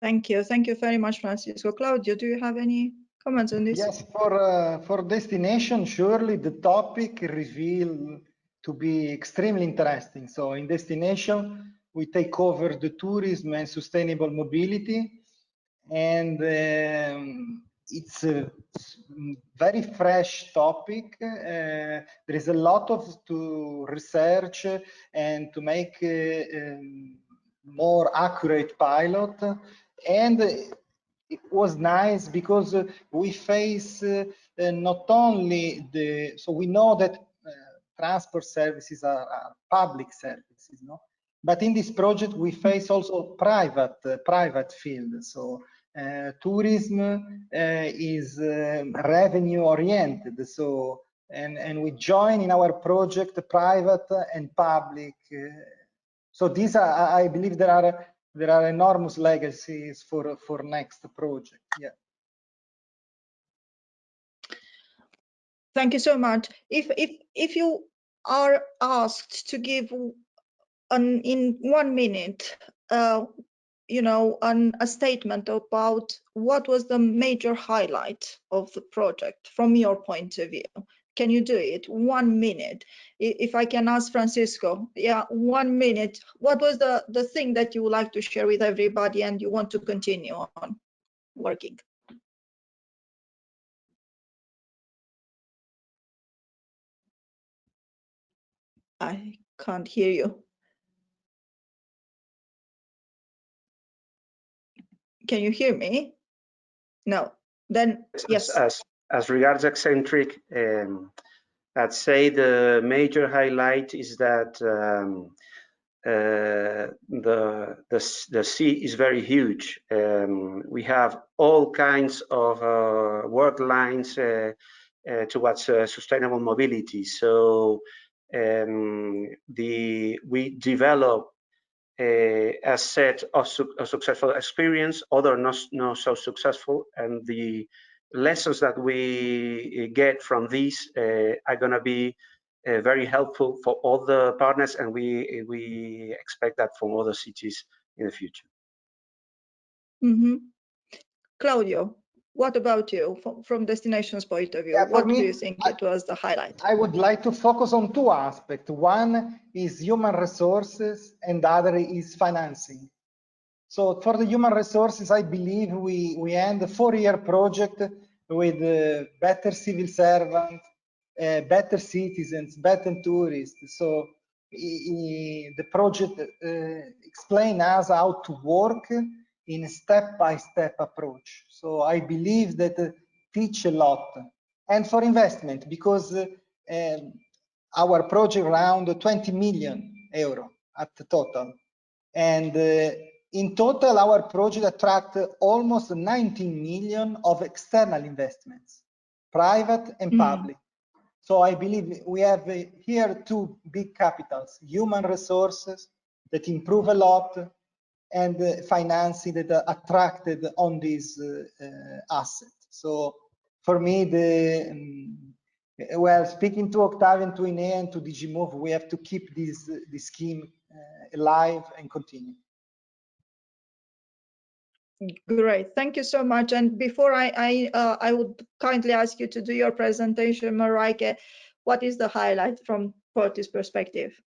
Thank you. Thank you very much, Francisco. Claudio, do you have any comments on this? Yes, for destination, surely the topic revealed to be extremely interesting. So in destination, we take over the tourism and sustainable mobility, and it's a very fresh topic. There is a lot to research and to make more accurate pilot, and it was nice because we face not only so we know that transport services are public services, no? But in this project we face also private field. So tourism is revenue oriented. So and we join in our project private and public. So these are, I believe, there are enormous legacies for next project. Yeah. Thank you so much. If you are asked to give in 1 minute, you know, a statement about what was the major highlight of the project from your point of view, can you do it? 1 minute. If I can ask Francisco, yeah, 1 minute. What was the thing that you would like to share with everybody and you want to continue on working? I can't hear you. Can you hear me? No. Then yes. As regards ECCENTRIC, I'd say the major highlight is that the sea is very huge. We have all kinds of work lines towards sustainable mobility. So we develop a set of successful experience, other not so successful, and the lessons that we get from these are going to be very helpful for all the partners, and we expect that from other cities in the future. Mm-hmm. Claudio, what about you from destination's point of view? Yeah, what do you think it was the highlight? I would like to focus on two aspects. One is human resources and the other is financing. So for the human resources, I believe we end a 4-year project with better civil servants, better citizens, better tourists. So the project explains us how to work in a step-by-step approach. So I believe that teach a lot. And for investment, because our project around 20 million euro at the total. And in total, our project attract almost 19 million of external investments, private and public. So I believe we have here two big capitals, human resources that improve a lot, and financing that are attracted on this asset. So for me, well, speaking to Octavia, to INEA, and to DigiMove, we have to keep this scheme alive and continue. Great, thank you so much. And before I would kindly ask you to do your presentation, Marijke, what is the highlight from PORTIS perspective?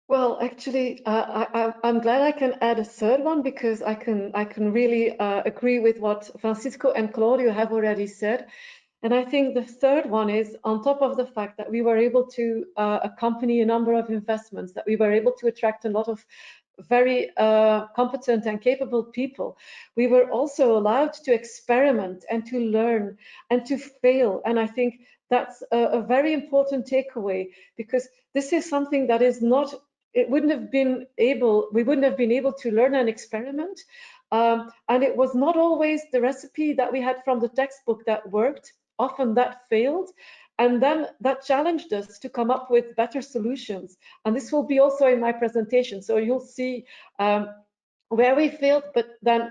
Well, actually, I'm glad I can add a third one, because I can really agree with what Francisco and Claudio have already said. And I think the third one is, on top of the fact that we were able to accompany a number of investments, that we were able to attract a lot of very competent and capable people, we were also allowed to experiment and to learn and to fail. And I think that's a very important takeaway, because this is something that is not, we wouldn't have been able to learn and experiment. And it was not always the recipe that we had from the textbook that worked. Often that failed. And then that challenged us to come up with better solutions. And this will be also in my presentation. So you'll see where we failed, but then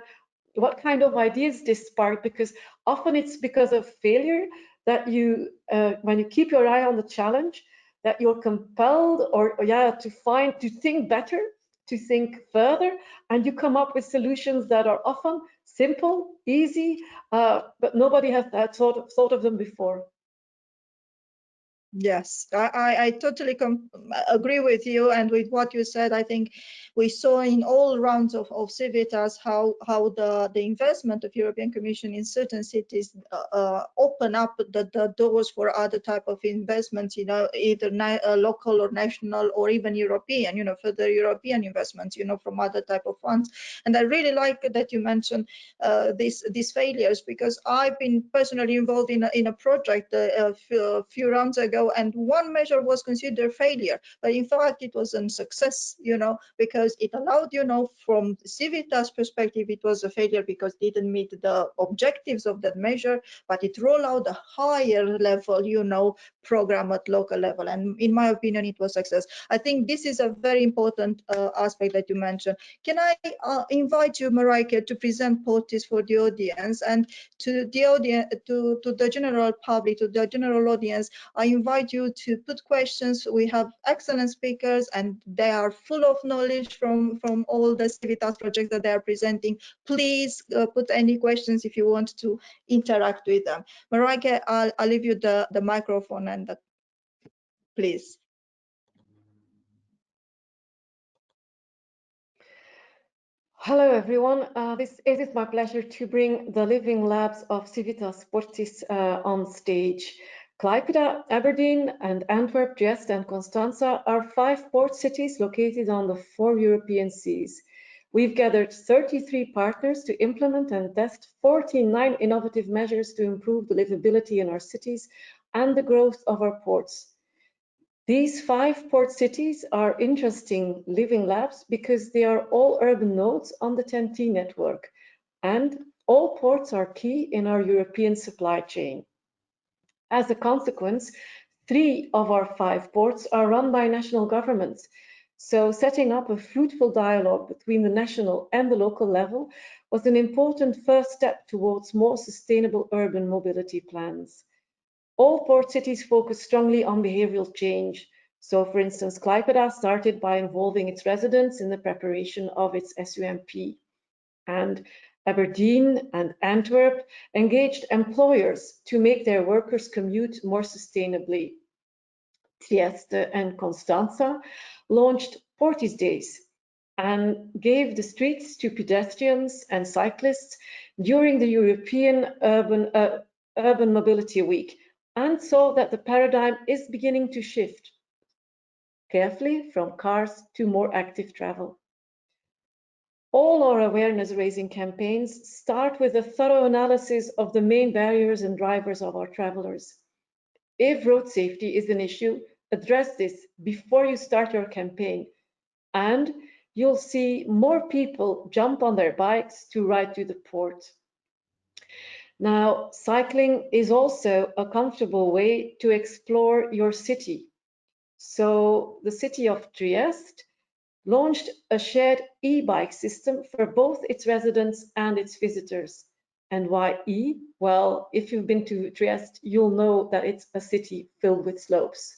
what kind of ideas this sparked, because often it's because of failure that you, when you keep your eye on the challenge, that you're compelled to think better, to think further, and you come up with solutions that are often simple, easy, but nobody has thought of them before. Yes, I totally agree with you, and with what you said. I think we saw in all rounds of CIVITAS how the investment of European Commission in certain cities open up the doors for other type of investments, you know, either local or national or even European, you know, further European investments, you know, from other type of funds. And I really like that you mentioned these failures, because I've been personally involved in a project a few rounds ago, and one measure was considered failure, but in fact it was a success, you know, because it allowed, you know, from Civitas perspective, it was a failure because it didn't meet the objectives of that measure, but it rolled out a higher level, you know, program at local level, and in my opinion it was success. I think this is a very important aspect that you mentioned. Can I invite you, Marijke, to present PORTIS for the audience, and to the audience, to the general public, to the general audience, I invite you to put questions. We have excellent speakers, and they are full of knowledge from all the CIVITAS projects that they are presenting. Please put any questions if you want to interact with them. Marijke, I'll leave you the microphone, and please. Hello, everyone. It is my pleasure to bring the Living Labs of CIVITAS PORTIS on stage. Klaipėda, Aberdeen, and Antwerp, Trieste, and Constanța are 5 port cities located on the 4 European seas. We've gathered 33 partners to implement and test 49 innovative measures to improve the livability in our cities and the growth of our ports. These 5 port cities are interesting living labs because they are all urban nodes on the TEN-T network, and all ports are key in our European supply chain. As a consequence, 3 of our 5 ports are run by national governments. So setting up a fruitful dialogue between the national and the local level was an important first step towards more sustainable urban mobility plans. All port cities focus strongly on behavioral change. So, for instance, Klaipėda started by involving its residents in the preparation of its SUMP. And Aberdeen and Antwerp engaged employers to make their workers commute more sustainably. Trieste and Constanța launched PORTIS Days and gave the streets to pedestrians and cyclists during the European Urban Mobility Week, and saw that the paradigm is beginning to shift carefully from cars to more active travel. All our awareness-raising campaigns start with a thorough analysis of the main barriers and drivers of our travelers. If road safety is an issue, address this before you start your campaign, and you'll see more people jump on their bikes to ride to the port. Now, cycling is also a comfortable way to explore your city. So the city of Trieste launched a shared e-bike system for both its residents and its visitors. And why E? Well, if you've been to Trieste, you'll know that it's a city filled with slopes.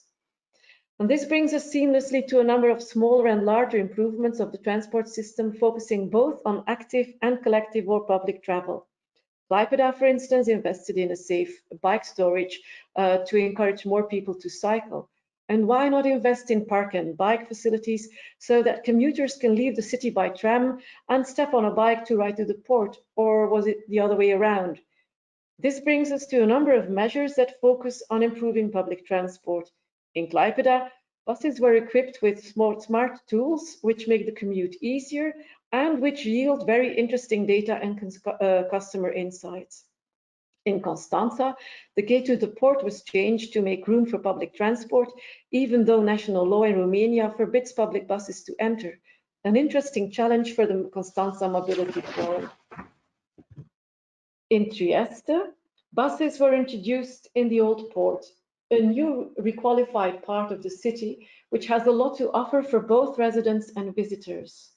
And this brings us seamlessly to a number of smaller and larger improvements of the transport system, focusing both on active and collective or public travel. Klaipėda, for instance, invested in a safe bike storage to encourage more people to cycle. And why not invest in park and bike facilities so that commuters can leave the city by tram and step on a bike to ride to the port? Or was it the other way around? This brings us to a number of measures that focus on improving public transport. In Klaipėda, buses were equipped with smart tools which make the commute easier and which yield very interesting data and customer insights. In Constanța, the gate to the port was changed to make room for public transport, even though national law in Romania forbids public buses to enter. An interesting challenge for the Constanța Mobility Forum. In Trieste, buses were introduced in the old port, a new requalified part of the city, which has a lot to offer for both residents and visitors.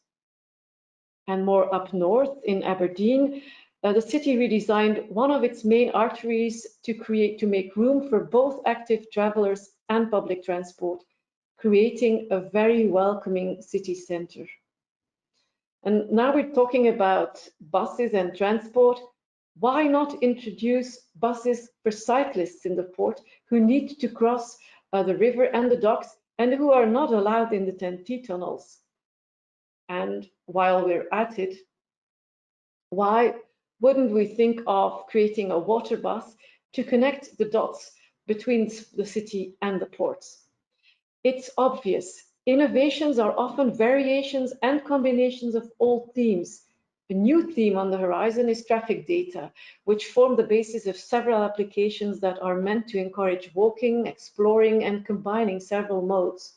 And more up north, in Aberdeen, the city redesigned one of its main arteries to make room for both active travelers and public transport, creating a very welcoming city center. And now we're talking about buses and transport. Why not introduce buses for cyclists in the port who need to cross the river and the docks and who are not allowed in the TEN-T tunnels? And while we're at it, why wouldn't we think of creating a water bus to connect the dots between the city and the ports? It's obvious. Innovations are often variations and combinations of old themes. A new theme on the horizon is traffic data, which form the basis of several applications that are meant to encourage walking, exploring, and combining several modes.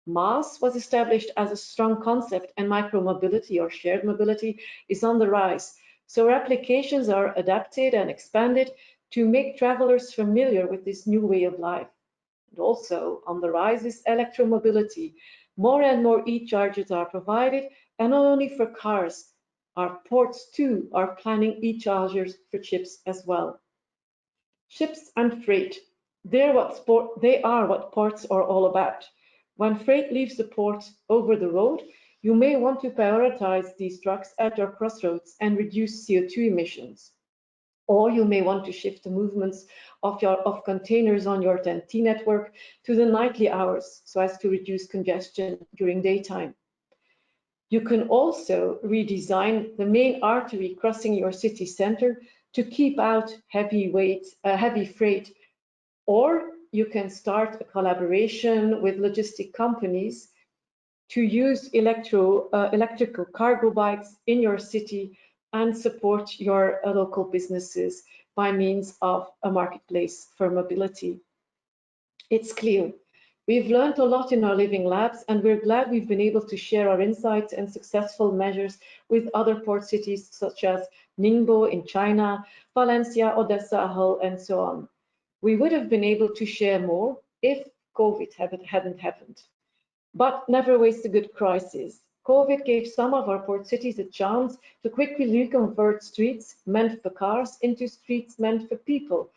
MaaS was established as a strong concept, and micromobility or shared mobility is on the rise. So applications are adapted and expanded to make travelers familiar with this new way of life. And also on the rise is electromobility. More and more e-chargers are provided, and not only for cars. Our ports too are planning e-chargers for ships as well. Ships and freight, they are what ports are all about. When freight leaves the port over the road, you may want to prioritize these trucks at your crossroads and reduce CO2 emissions. Or you may want to shift the movements of containers on your TEN-T network to the nightly hours so as to reduce congestion during daytime. You can also redesign the main artery crossing your city center to keep out heavy freight, or you can start a collaboration with logistic companies to use electrical cargo bikes in your city and support your local businesses by means of a marketplace for mobility. It's clear. We've learned a lot in our Living Labs, and we're glad we've been able to share our insights and successful measures with other port cities such as Ningbo in China, Valencia, Odessa, Hull, and so on. We would have been able to share more if COVID hadn't happened. But never waste a good crisis. COVID gave some of our port cities a chance to quickly reconvert streets meant for cars into streets meant for people.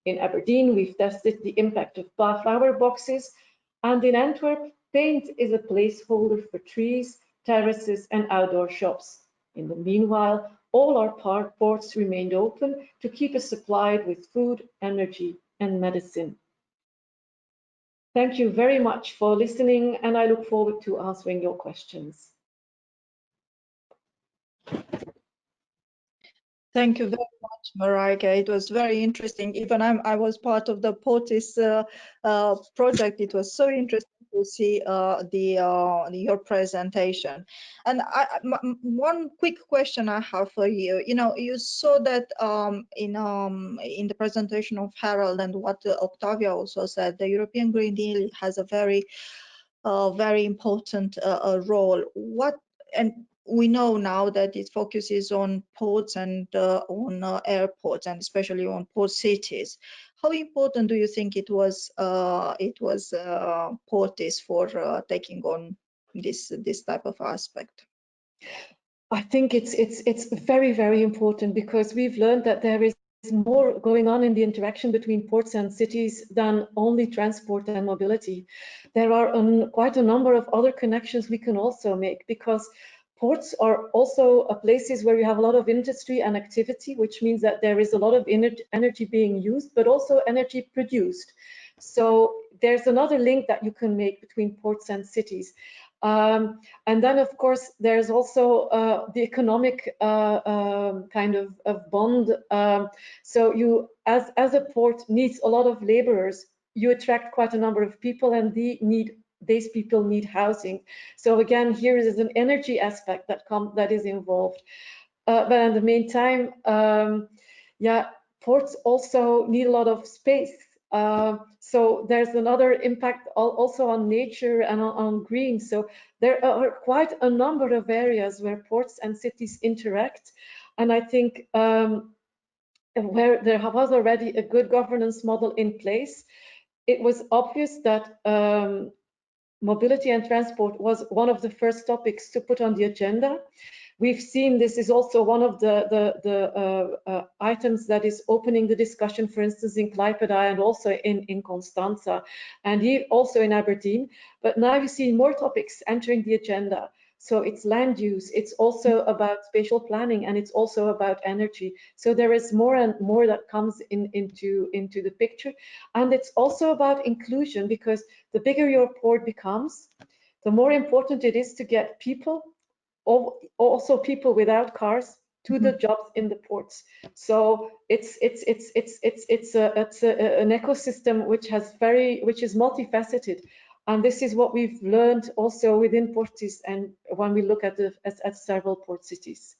In Aberdeen, we've tested the impact of flower boxes, and in Antwerp, paint is a placeholder for trees, terraces, and outdoor shops. In the meanwhile, all our ports remained open to keep us supplied with food, energy, and medicine. Thank you very much for listening, and I look forward to answering your questions. Thank you very much, Marika. It was very interesting. Even I was part of the PORTIS project. It was so interesting to see your presentation. And one quick question I have for you. You know, you saw that in the presentation of Herald and what Octavia also said, the European Green Deal has a very important role. We know now that it focuses on ports and on airports, and especially on port cities. How important do you think it was PORTIS for taking on this type of aspect? I think it's very, very important, because we've learned that there is more going on in the interaction between ports and cities than only transport and mobility. There are quite a number of other connections we can also make, because ports are also places where you have a lot of industry and activity, which means that there is a lot of energy being used, but also energy produced. So there's another link that you can make between ports and cities. And then, of course, there's also the economic kind of bond. So you, as a port, needs a lot of laborers. You attract quite a number of people, and these people need housing. So again, here is an energy aspect that is involved. But in the meantime, yeah, ports also need a lot of space. So there's another impact also on nature and on green. So there are quite a number of areas where ports and cities interact. And I think where there was already a good governance model in place, it was obvious that mobility and transport was one of the first topics to put on the agenda. We've seen this is also one of the items that is opening the discussion, for instance, in Klaipeda and also in Constanza, and also in Aberdeen. But now you see more topics entering the agenda. So it's land use, it's also about spatial planning, and it's also about energy. So there is more and more that comes into the picture. And it's also about inclusion, because the bigger your port becomes, the more important it is to get people, also people without cars, to the jobs in the ports. So it's an ecosystem which is multifaceted, and this is what we've learned also within Portis, and when we look at several port cities.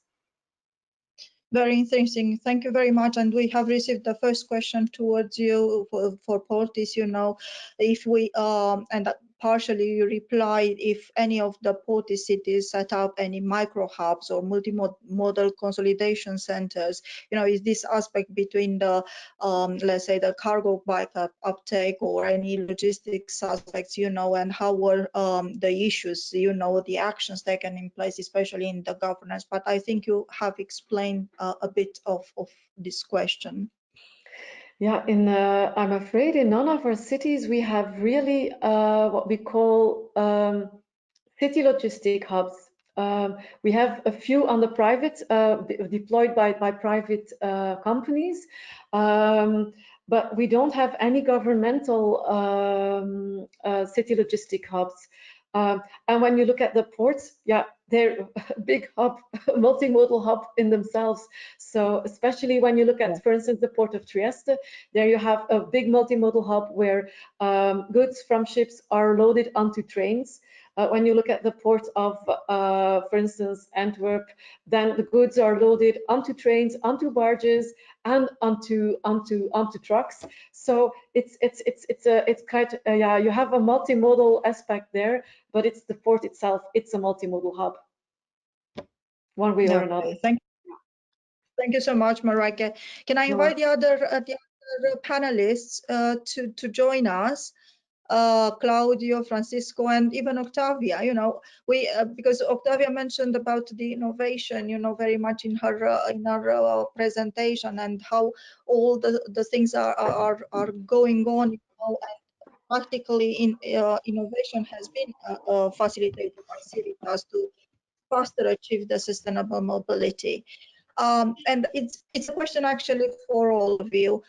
Very interesting. Thank you very much. And we have received the first question towards you for Portis. You know, if we and partially you replied, if any of the Portis cities set up any micro hubs or multimodal consolidation centers. You know, is this aspect between the let's say the cargo bike uptake or any logistics aspects, you know, and how were the issues, you know, the actions taken in place, especially in the governance. But I think you have explained a bit of this question. Yeah, I'm afraid in none of our cities we have really what we call city logistic hubs. We have a few on the private, deployed by private companies, but we don't have any governmental city logistic hubs. And when you look at the ports, yeah, they're a big hub, multimodal hub in themselves. So especially when you look at, for instance, the port of Trieste, there you have a big multimodal hub where goods from ships are loaded onto trains. When you look at the port of, for instance, Antwerp, then the goods are loaded onto trains, onto barges, and onto trucks. So it's quite yeah, you have a multimodal aspect there, but it's the port itself. It's a multimodal hub, one way or another. Thank you so much, Marijke. Can I invite the other panelists to join us? Claudio, Francisco, and even Octavia. You know, we because Octavia mentioned about the innovation, you know, very much in her presentation, and how all the things are going on, you know, and practically innovation has been facilitated by CIVITAS to faster achieve the sustainable mobility. And it's a question actually for all of you.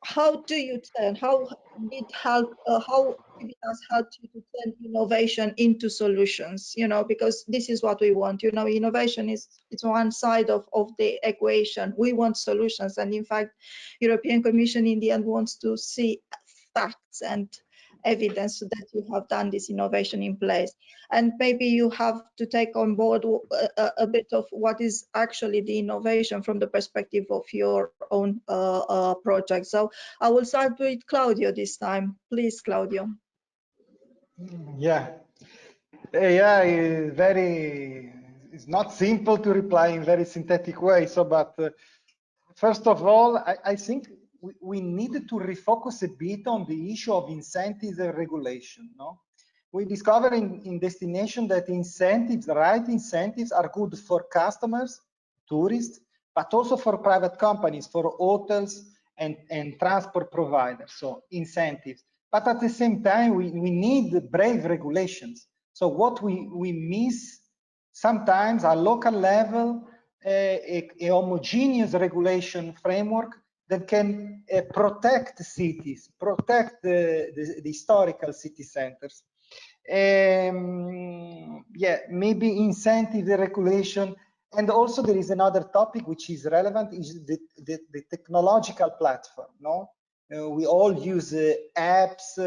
How do you turn? How did help? How CIVITAS helped you to turn innovation into solutions? You know, because this is what we want. You know, innovation it's one side of the equation. We want solutions, and in fact, European Commission in the end wants to see facts and evidence that you have done this innovation in place. And maybe you have to take on board a bit of what is actually the innovation from the perspective of your own project. So I will start with Claudio this time. Please, Claudio. Yeah, it's not simple to reply in very synthetic way. So, but first of all, I think we needed to refocus a bit on the issue of incentives and regulation. No, we discovered in destination that incentives, the right incentives, are good for customers, tourists, but also for private companies, for hotels and transport providers. So incentives, but at the same time, we need brave regulations. So what we miss sometimes at local level, a homogeneous regulation framework that can protect cities, protect the historical city centers. Yeah, maybe incentive regulation. And also there is another topic which is relevant, is the technological platform. No, we all use apps,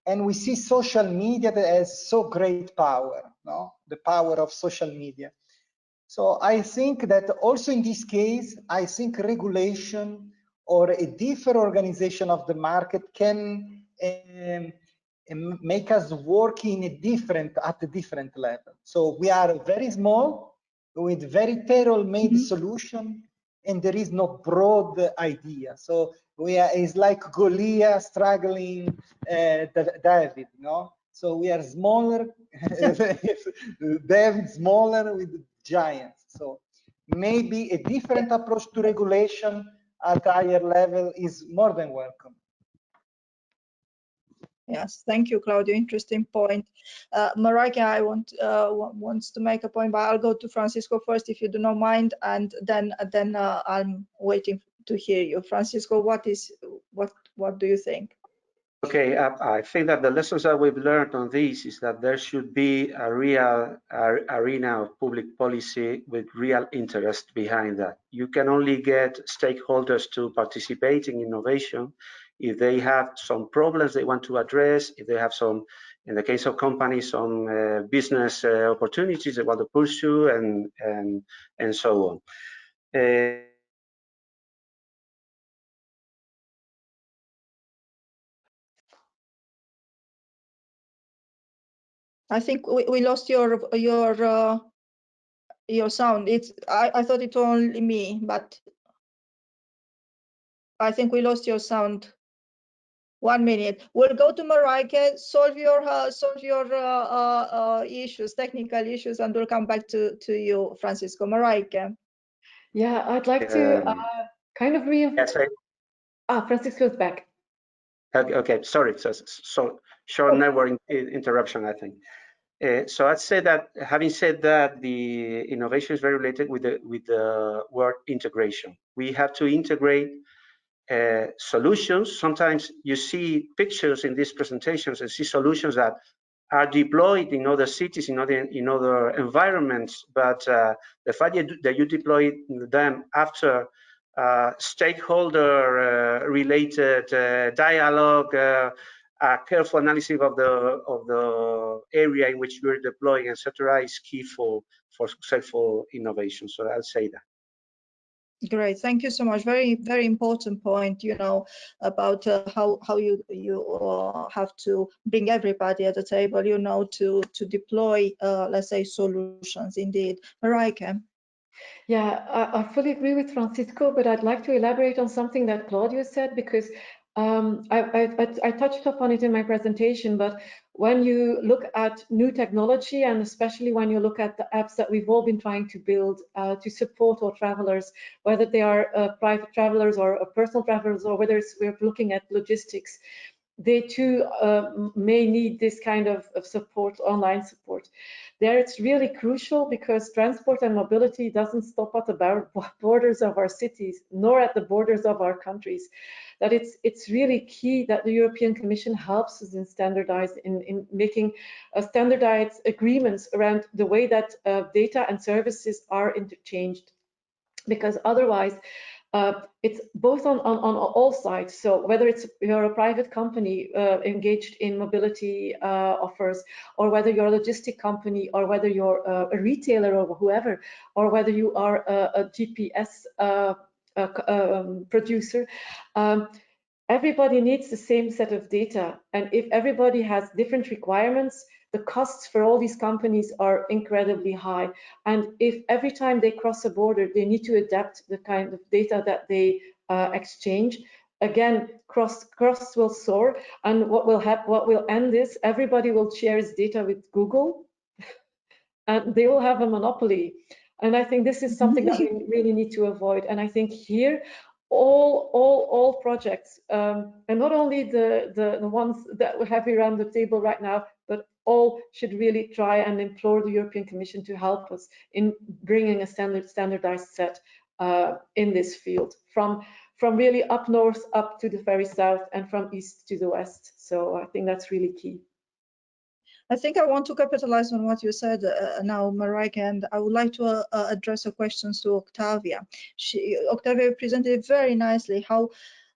and we see social media that has so great power. No, the power of social media. So I think that also in this case, I think regulation or a different organization of the market can make us work in a at a different level. So we are very small with very tailor-made solution, and there is no broad idea. So it's like Goliath struggling David, no? So we are smaller, David smaller with giants. So maybe a different approach to regulation at higher level is more than welcome. Yes, thank you, Claudio. Interesting point. Marike, I wants to make a point, but I'll go to Francisco first, if you do not mind, and then I'm waiting to hear you. Francisco, what do you think? Okay, I think that the lessons that we've learned on this is that there should be a real arena of public policy with real interest behind that. You can only get stakeholders to participate in innovation if they have some problems they want to address, if they have some, in the case of companies, some business opportunities they want to pursue, and so on. I think we lost your sound. I thought it was only me, but I think we lost your sound. 1 minute. We'll go to Marike, solve your issues, technical issues, and we'll come back to you, Francisco. Marike. Yeah, I'd like to kind of reinforce. Yes, Francisco's back. Okay, sorry. So short network interruption, I think. So I'd say that, having said that, the innovation is very related with the word integration. We have to integrate solutions. Sometimes you see pictures in these presentations and see solutions that are deployed in other cities, in other environments, but the fact that you deploy them after stakeholder related dialogue, a careful analysis of the area in which you're deploying, etc., is key for successful innovation. So I'll say that. Great, thank you so much. Very, very important point, about how you have to bring everybody at the table, to deploy, let's say, solutions. Indeed, Marike. Yeah, I fully agree with Francisco, but I'd like to elaborate on something that Claudio said, because I touched upon it in my presentation, but when you look at new technology, and especially when you look at the apps that we've all been trying to build to support our travelers, whether they are private travelers or personal travelers, or whether we're looking at logistics, they too may need this kind of support, online support. There it's really crucial, because transport and mobility doesn't stop at the borders of our cities, nor at the borders of our countries. That it's really key that the European Commission helps us in making standardized agreements around the way that data and services are interchanged, because otherwise it's both on all sides. So whether you're a private company engaged in mobility offers, or whether you're a logistic company, or whether you're a retailer or whoever, or whether you are a GPS producer, everybody needs the same set of data. And if everybody has different requirements, the costs for all these companies are incredibly high. And if every time they cross a border, they need to adapt the kind of data that they exchange, again, costs will soar. And what will end is everybody will share its data with Google, and they will have a monopoly. And I think this is something that we really need to avoid. And I think here, all projects, and not only the ones that we have around the table right now, but all should really try and implore the European Commission to help us in bringing a standardized set in this field, from really up north up to the very south, and from east to the west. So I think that's really key. I think I want to capitalize on what you said now, Marijke, and I would like to address a question to Octavia. Octavia presented very nicely how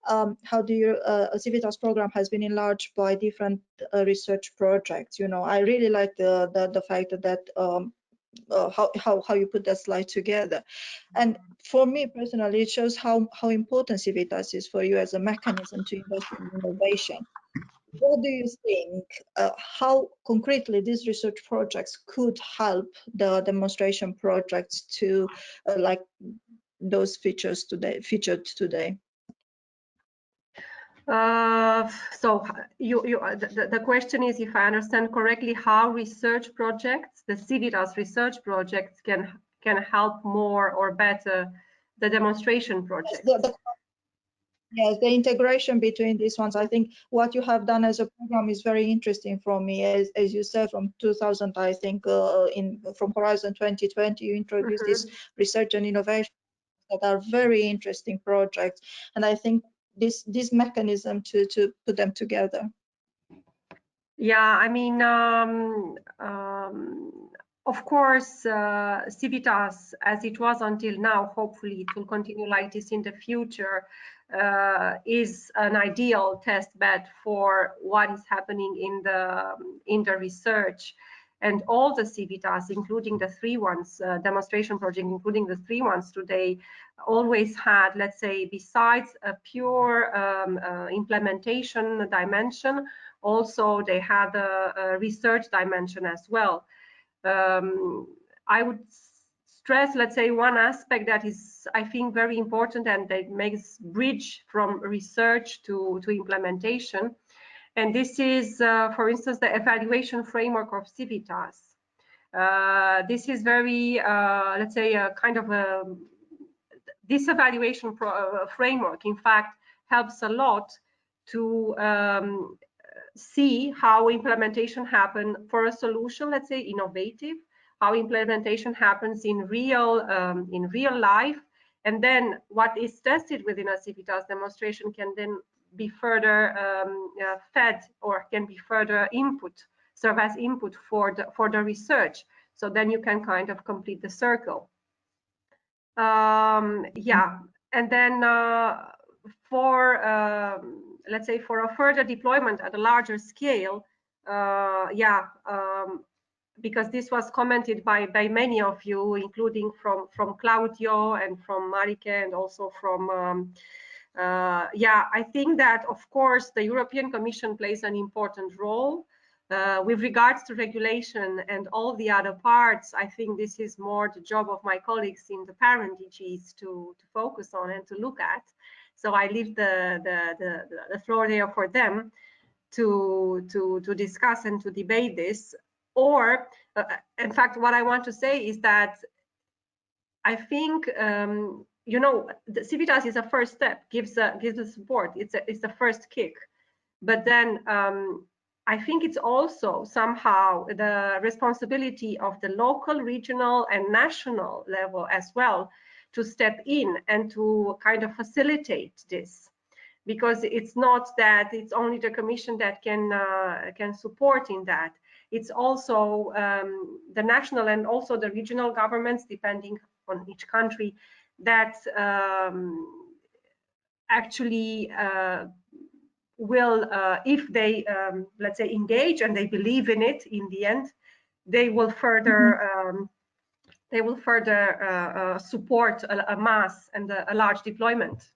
the CIVITAS program has been enlarged by different research projects. You know, I really like the fact that how you put that slide together. And for me personally, it shows how important CIVITAS is for you as a mechanism to invest in innovation. What do you think, how concretely these research projects could help the demonstration projects to like those featured today? So the question is, if I understand correctly, how research projects, the CIVITAS research projects, can help more or better the demonstration projects. Yes, the integration between these ones. I think what you have done as a program is very interesting for me. As you said, from 2000, I think from Horizon 2020, you introduced this research and innovation that are very interesting projects, and I think this mechanism to put them together. Yeah, I mean, of course, CIVITAS, as it was until now, hopefully it will continue like this in the future, is an ideal test bed for what is happening in the research. And all the CIVITAS, including the three ones, demonstration project, including the three ones today, always had, let's say, besides a pure implementation dimension, also they had a research dimension as well. I would stress, let's say, one aspect that is, I think, very important and that makes bridge from research to implementation. And this is, for instance, the evaluation framework of CIVITAS. This is very, let's say, a kind of this evaluation framework, in fact, helps a lot to see how implementation happen for a solution, let's say innovative, how implementation happens in real life, and then what is tested within a CIVITAS demonstration can then be further fed or can be further serve as input for the research. So then you can kind of complete the circle. Yeah, and then for let's say for a further deployment at a larger scale, because this was commented by many of you, including from Claudio and from Marijke, and also from I think that of course the European Commission plays an important role with regards to regulation and all the other parts. I think this is more the job of my colleagues in the parent DGs to focus on and to look at. So I leave the floor there for them to discuss and to debate this. Or, in fact, what I want to say is that I think you know, the CIVITAS is a first step, gives the support. It's the first kick, but then I think it's also somehow the responsibility of the local, regional, and national level as well to step in and to kind of facilitate this, because it's not that it's only the Commission that can support in that. It's also the national and also the regional governments, depending on each country, that actually will, if they, let's say, engage and they believe in it, in the end, they will further support a mass and a large deployment.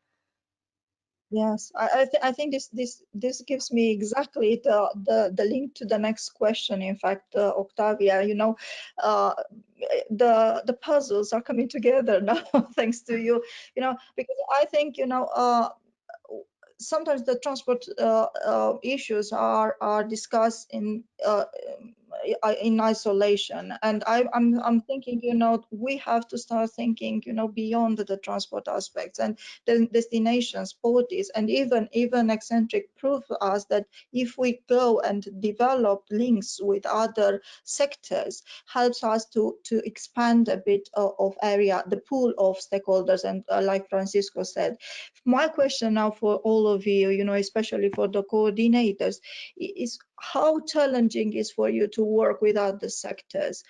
Yes, I think this gives me exactly the link to the next question. In fact, Octavia, you know, the puzzles are coming together now thanks to you. You know, because I think, you know, sometimes the transport issues are discussed in isolation, and I'm thinking, you know, we have to start thinking, you know, beyond the transport aspects and the destinations, PORTIS, and even ECCENTRIC prove us that if we go and develop links with other sectors, helps us to expand a bit of area, the pool of stakeholders. And like Francisco said, my question now for all of you, you know, especially for the coordinators, is how challenging is for you to work with other sectors?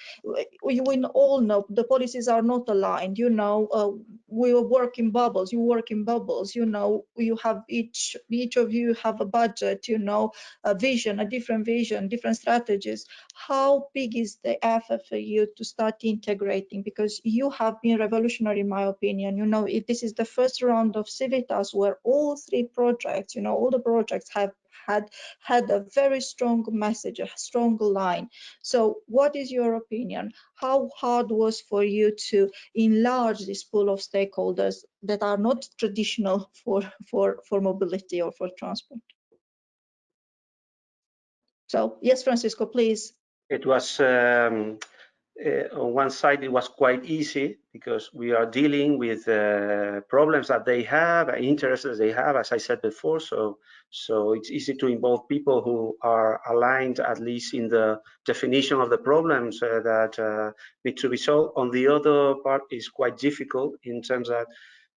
We all know the policies are not aligned. You know, we work in bubbles. You work in bubbles. You know, you have each of you have a budget. You know, a vision, a different vision, different strategies. How big is the effort for you to start integrating? Because you have been revolutionary, in my opinion. You know, this is the first round of CIVITAS where all three projects, you know, all the projects have had a very strong message, a strong line. So what is your opinion? How hard was for you to enlarge this pool of stakeholders that are not traditional for mobility or for transport? So yes, Francisco, please. It was on one side, it was quite easy because we are dealing with problems that they have, interests that they have, as I said before. So it's easy to involve people who are aligned, at least in the definition of the problems that need to be solved. On the other part, is quite difficult in terms that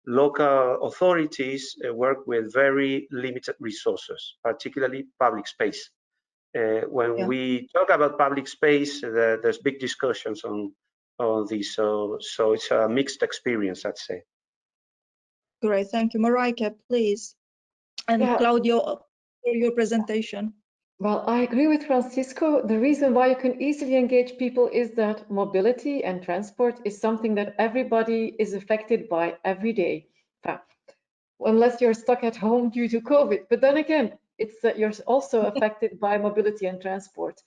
local authorities work with very limited resources, particularly public space. When we talk about public space, there's big discussions on this. So it's a mixed experience, I'd say. Great, thank you. Marijke, please. And Claudio, for your presentation. Well, I agree with Francisco. The reason why you can easily engage people is that mobility and transport is something that everybody is affected by every day. Unless you're stuck at home due to COVID. But then again, it's that you're also affected by mobility and transport.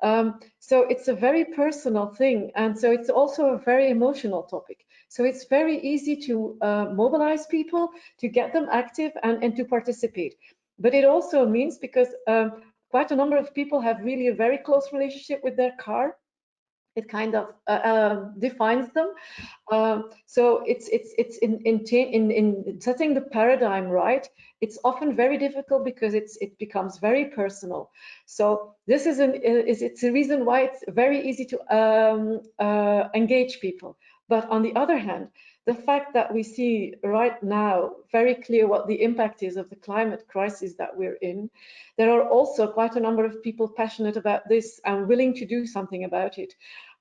So it's a very personal thing. And so it's also a very emotional topic. So it's very easy to mobilize people, to get them active and to participate. But it also means, because quite a number of people have really a very close relationship with their car, it kind of defines them. So it's in setting the paradigm right. It's often very difficult because it becomes very personal. So this is it's a reason why it's very easy to engage people. But on the other hand, the fact that we see right now very clear what the impact is of the climate crisis that we're in, there are also quite a number of people passionate about this and willing to do something about it.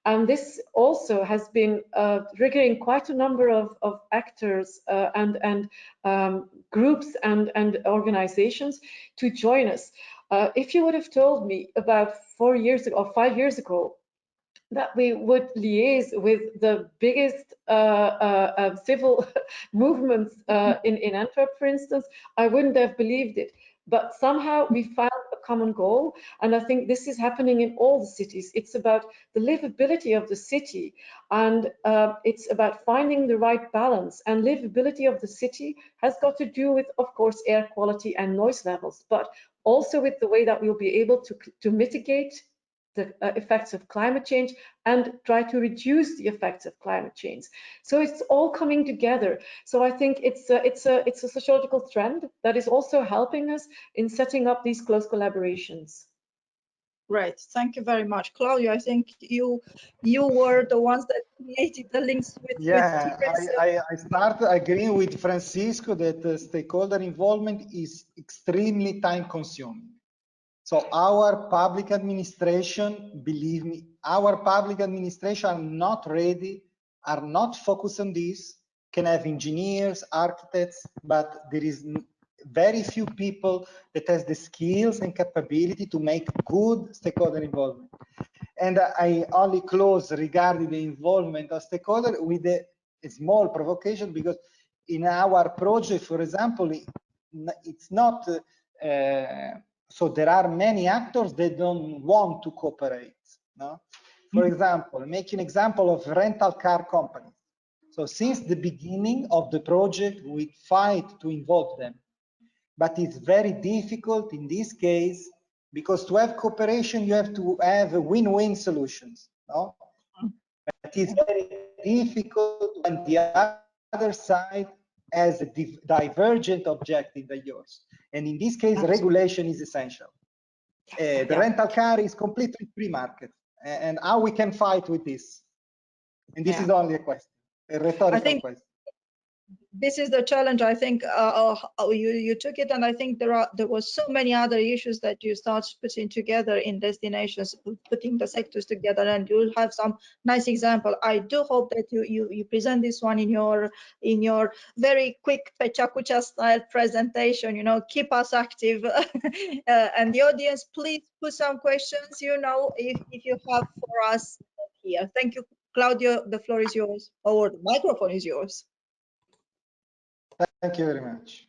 And this also has been triggering quite a number of actors and groups and organizations to join us. If you would have told me about 4 years ago or 5 years ago that we would liaise with the biggest civil movements in Antwerp, for instance, I wouldn't have believed it. But somehow we found a common goal, and I think this is happening in all the cities. It's about the livability of the city, and it's about finding the right balance. And livability of the city has got to do with, of course, air quality and noise levels, but also with the way that we'll be able to mitigate the effects of climate change and try to reduce the effects of climate change. So it's all coming together. So I think it's a sociological trend that is also helping us in setting up these close collaborations. Great, thank you very much, Claudio. I think you were the ones that created the links with. Yeah, I start agreeing with Francisco that stakeholder involvement is extremely time-consuming. So our public administration, believe me, our public administration are not ready, are not focused on this, can have engineers, architects, but there is very few people that has the skills and capability to make good stakeholder involvement. And I only close regarding the involvement of stakeholder with a small provocation, because in our project, for example, it's not so there are many actors that don't want to cooperate. No? For example, make an example of rental car companies. So since the beginning of the project, we fight to involve them. But it's very difficult in this case, because to have cooperation, you have to have win-win solutions. No? But it's very difficult when the other side has a divergent objective than yours. And in this case, regulation is essential. The rental car is completely free market. And how we can fight with this? And this is only a question, a rhetorical question. this is the challenge. I think you took it, and I think there was so many other issues that you start putting together in destinations, putting the sectors together, and you'll have some nice example. I do hope that you present this one in your very quick Pechakucha style presentation. You know, keep us active, and the audience, please put some questions. You know, if you have for us here. Thank you, Claudio. The floor is yours, or the microphone is yours. Thank you very much.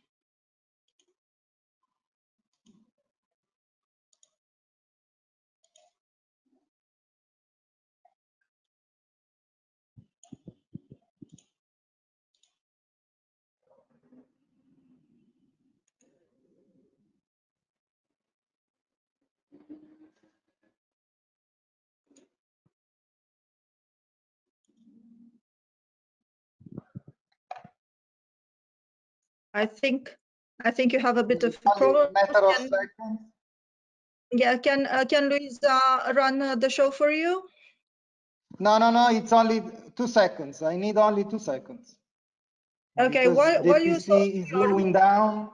I think you have a bit of a problem. Matter of seconds. Yeah, can Luisa run the show for you? No, it's only 2 seconds. I need only 2 seconds. Okay, because while the you PC is slowing down.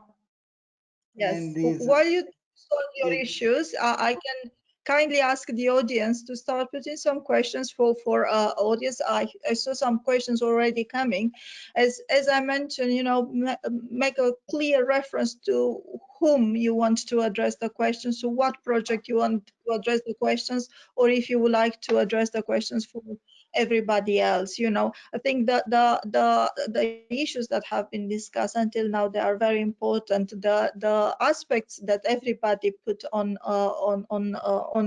yes, And is, while you solve your issues, I can kindly ask the audience to start putting some questions for audience. I saw some questions already coming. As I mentioned, you know, make a clear reference to whom you want to address the questions, to what project you want to address the questions, or if you would like to address the questions for everybody else. You know, I think that the issues that have been discussed until now, they are very important. The aspects that everybody put on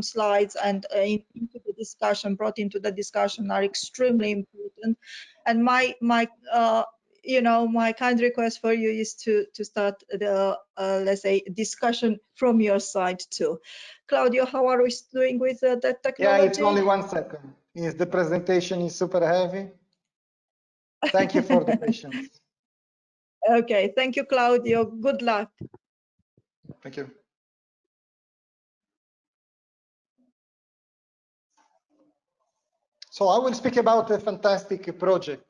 slides and into the discussion, brought into the discussion, are extremely important. And my you know, my kind request for you is to start the let's say discussion from your side too. Claudio, how are we doing with that technology? Yeah, it's only 1 second. Is the presentation is super heavy? Thank you for the patience. Okay, thank you, Claudio. Good luck. Thank you. So I will speak about a fantastic project,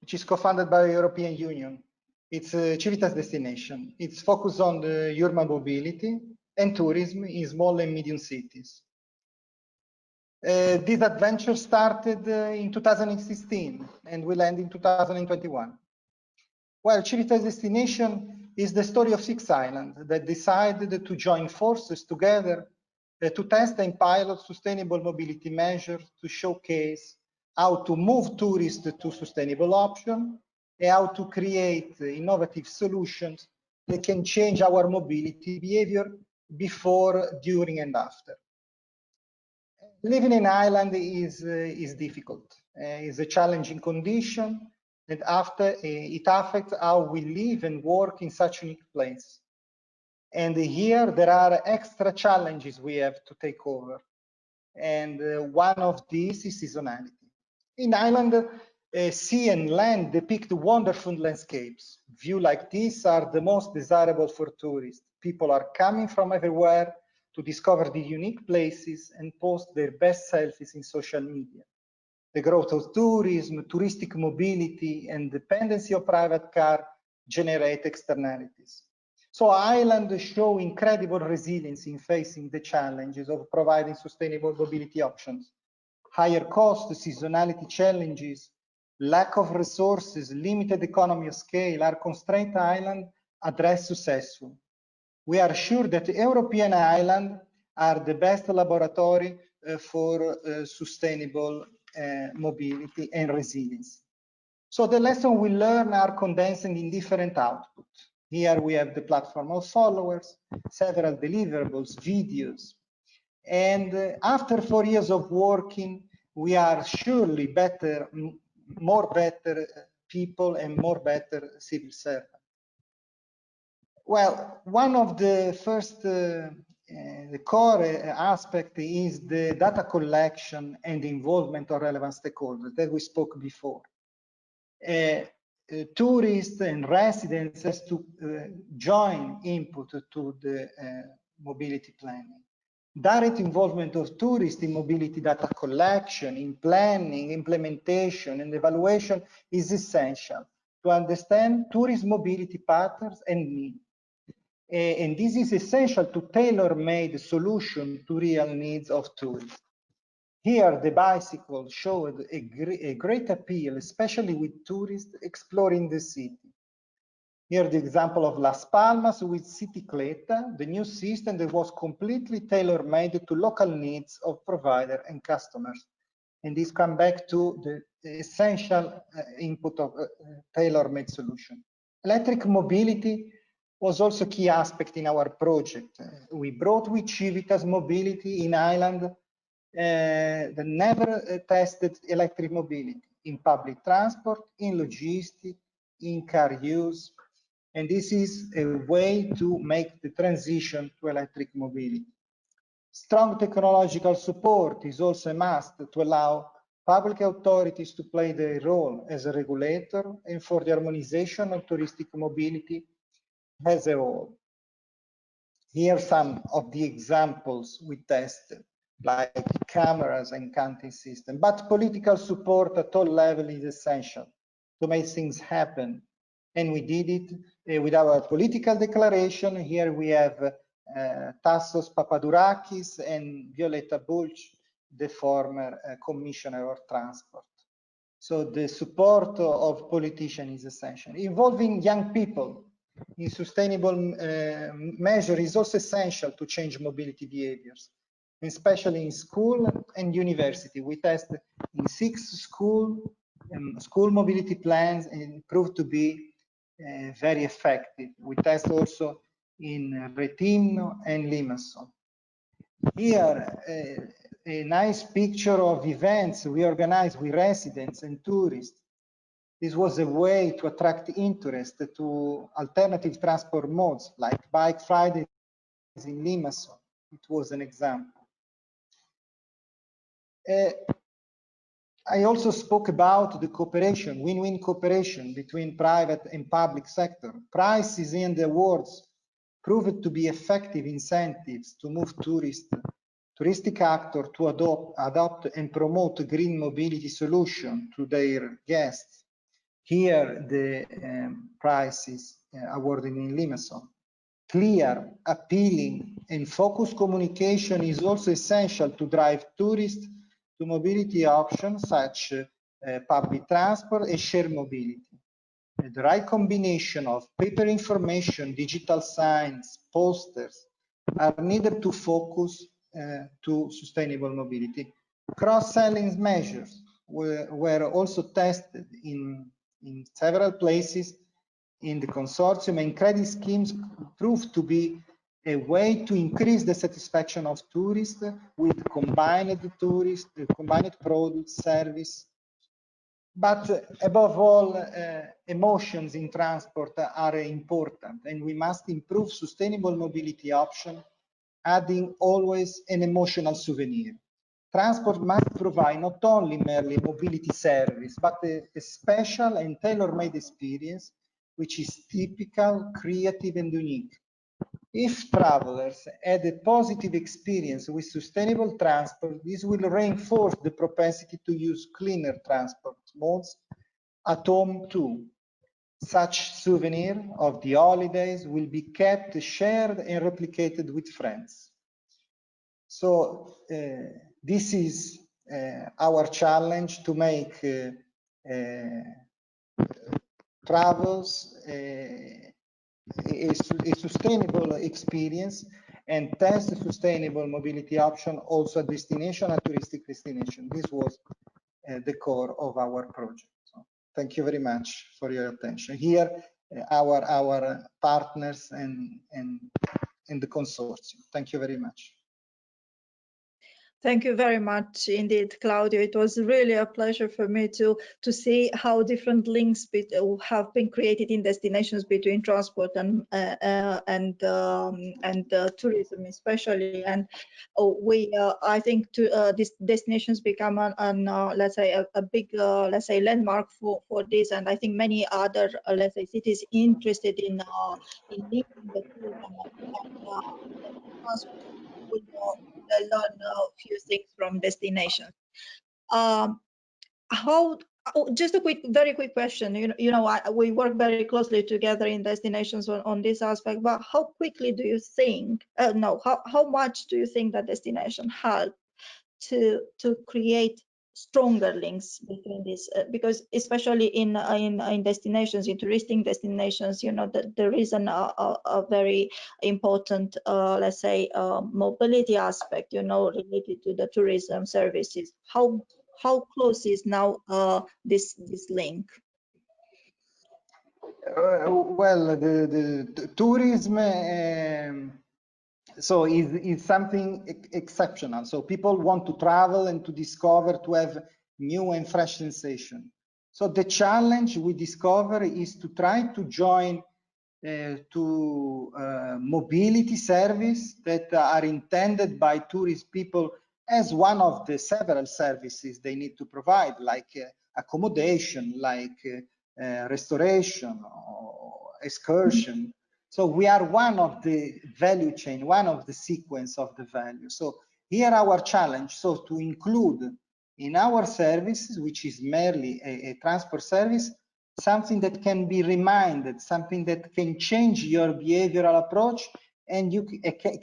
which is co-funded by the European Union. It's a CIVITAS destination. It's focused on the urban mobility and tourism in small and medium cities. This adventure started in 2016 and will end in 2021. Well, CIVITAS destination is the story of 6 islands that decided to join forces together to test and pilot sustainable mobility measures to showcase how to move tourists to sustainable options and how to create innovative solutions that can change our mobility behavior before, during, and after. Living in Ireland is difficult. It's a challenging condition, and after it affects how we live and work in such a unique place. And here there are extra challenges we have to take over. And one of these is seasonality. In Ireland, sea and land depict wonderful landscapes. Views like these are the most desirable for tourists. People are coming from everywhere to discover the unique places and post their best selfies in social media. The growth of tourism, touristic mobility, and dependency of private car generate externalities. So Ireland show incredible resilience in facing the challenges of providing sustainable mobility options. Higher cost, seasonality challenges, lack of resources, limited economy of scale are constraint Ireland address successful. We are sure that European islands are the best laboratory for sustainable mobility and resilience. So the lessons we learn are condensed in different outputs. Here we have the platform of followers, several deliverables, videos. And after 4 years of working, we are surely better, more better people and more better civil servants. Well, one of the first the core aspect is the data collection and the involvement of relevant stakeholders that we spoke before. Tourists and residents has to join input to the mobility planning. Direct involvement of tourists in mobility data collection, in planning, implementation, and evaluation is essential. to understand tourist mobility patterns and needs. And this is essential to tailor-made solution to real needs of tourists. Here, the bicycle showed a great appeal, especially with tourists exploring the city. Here, the example of Las Palmas with Cicicleta, the new system that was completely tailor-made to local needs of provider and customers. And this comes back to the essential input of tailor-made solution. Electric mobility was also a key aspect in our project. We brought with CIVITAS mobility in Ireland that never tested electric mobility in public transport, in logistics, in car use. And this is a way to make the transition to electric mobility. Strong technological support is also a must to allow public authorities to play their role as a regulator and for the harmonization of touristic mobility as a whole. Here are some of the examples we tested, like cameras and counting system, but political support at all levels is essential to make things happen. And we did it with our political declaration. Here we have Tassos Papadourakis and Violeta Bulc, the former Commissioner of Transport. So the support of politicians is essential. Involving young people in sustainable measure is also essential to change mobility behaviors, especially in school and university. We tested in 6 school mobility plans and it proved to be very effective. We test also in Retimno and Limassol. Here, a nice picture of events we organized with residents and tourists. This was a way to attract interest to alternative transport modes, like Bike Fridays in Limassol. It was an example. I also spoke about the cooperation, win-win cooperation between private and public sector. Prizes and awards proved to be effective incentives to move touristic actors to adopt and promote green mobility solution to their guests. Here, the prizes awarded in Limassol. Clear, appealing, and focused communication is also essential to drive tourists to mobility options such public transport and shared mobility. The right combination of paper information, digital signs, posters are needed to focus to sustainable mobility. Cross-selling measures were also tested in several places in the consortium, and credit schemes proved to be a way to increase the satisfaction of tourists with combined products, service. But above all, emotions in transport are important, and we must improve sustainable mobility options, adding always an emotional souvenir. Transport must provide not only merely mobility service, but a special and tailor-made experience, which is typical, creative, and unique. If travelers had a positive experience with sustainable transport, this will reinforce the propensity to use cleaner transport modes at home too. Such souvenir of the holidays will be kept, shared, and replicated with friends. So this is our challenge to make travels a sustainable experience and test sustainable mobility option also a destination, a touristic destination. This was the core of our project. So, thank you very much for your attention. Here, our partners and the consortium. Thank you very much. Thank you very much indeed, Claudio. It was really a pleasure for me to see how different links have been created in destinations between transport and tourism, especially. And I think these destinations become let's say a big landmark for this. And I think many other let's say cities interested in linking the tourism and transport will learn a few things from destinations. How Oh, just a very quick question. We work very closely together in destinations on this aspect, but how quickly do you think, no, how much do you think that destination help to create stronger links between these? Because especially in destinations, in touristic destinations, that there is a very important, let's say, mobility aspect, related to the tourism services. How close is now this link? Well, the tourism so is something exceptional. So people want to travel and to discover, to have new and fresh sensation. So the challenge we discover is to try to join to mobility service that are intended by tourist people as one of the several services they need to provide, like accommodation, like restoration or excursion. So we are one of the value chain, one of the sequence of the value. So here our challenge, so to include in our services, which is merely a transport service, something that can be reminded, something that can change your behavioral approach, and you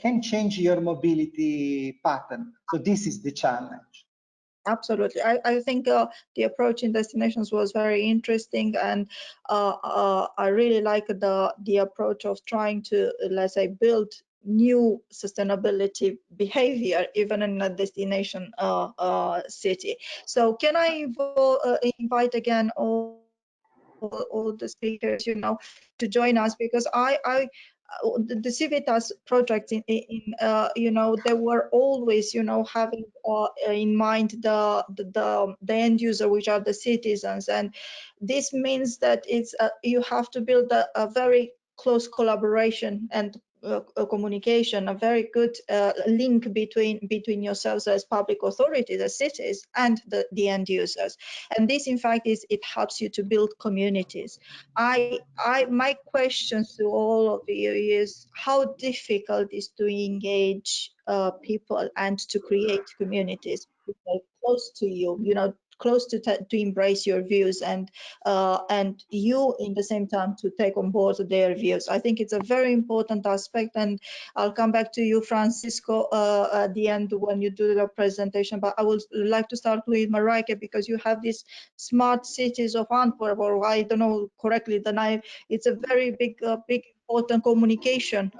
can change your mobility pattern. So this is the challenge. Absolutely. I think the approach in destinations was very interesting, and I really like the approach of trying to, let's say, build new sustainability behavior even in a destination city. So can I invite again all the speakers, to join us, because the CIVITAS projects they were always, having in mind the end user, which are the citizens, and this means that it's you have to build a very close collaboration and a communication, a very good link between yourselves as public authorities, as cities, and the end users. And this, in fact, it helps you to build communities. My question to all of you is how difficult is to engage people and to create communities close to you, close to embrace your views, and you in the same time to take on board their views. I think it's a very important aspect, and I'll come back to you, Francisco, at the end when you do the presentation. But I would like to start with Marijke, because you have these smart cities of Antwerp, or I don't know correctly the name. It's a very big important communication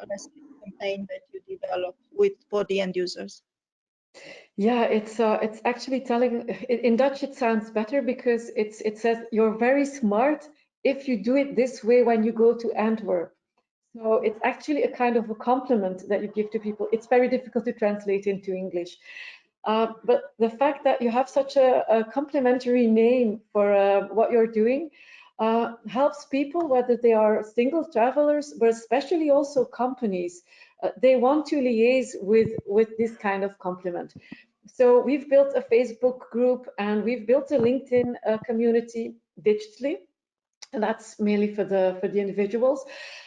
campaign that you develop for the end users. Yeah, it's actually telling, in Dutch it sounds better because it says you're very smart if you do it this way when you go to Antwerp. So it's actually a kind of a compliment that you give to people. It's very difficult to translate into English. But the fact that you have such a complimentary name for what you're doing helps people, whether they are single travelers, but especially also companies. They want to liaise with this kind of compliment. So we've built a Facebook group and we've built a LinkedIn community digitally, and that's mainly for the individuals.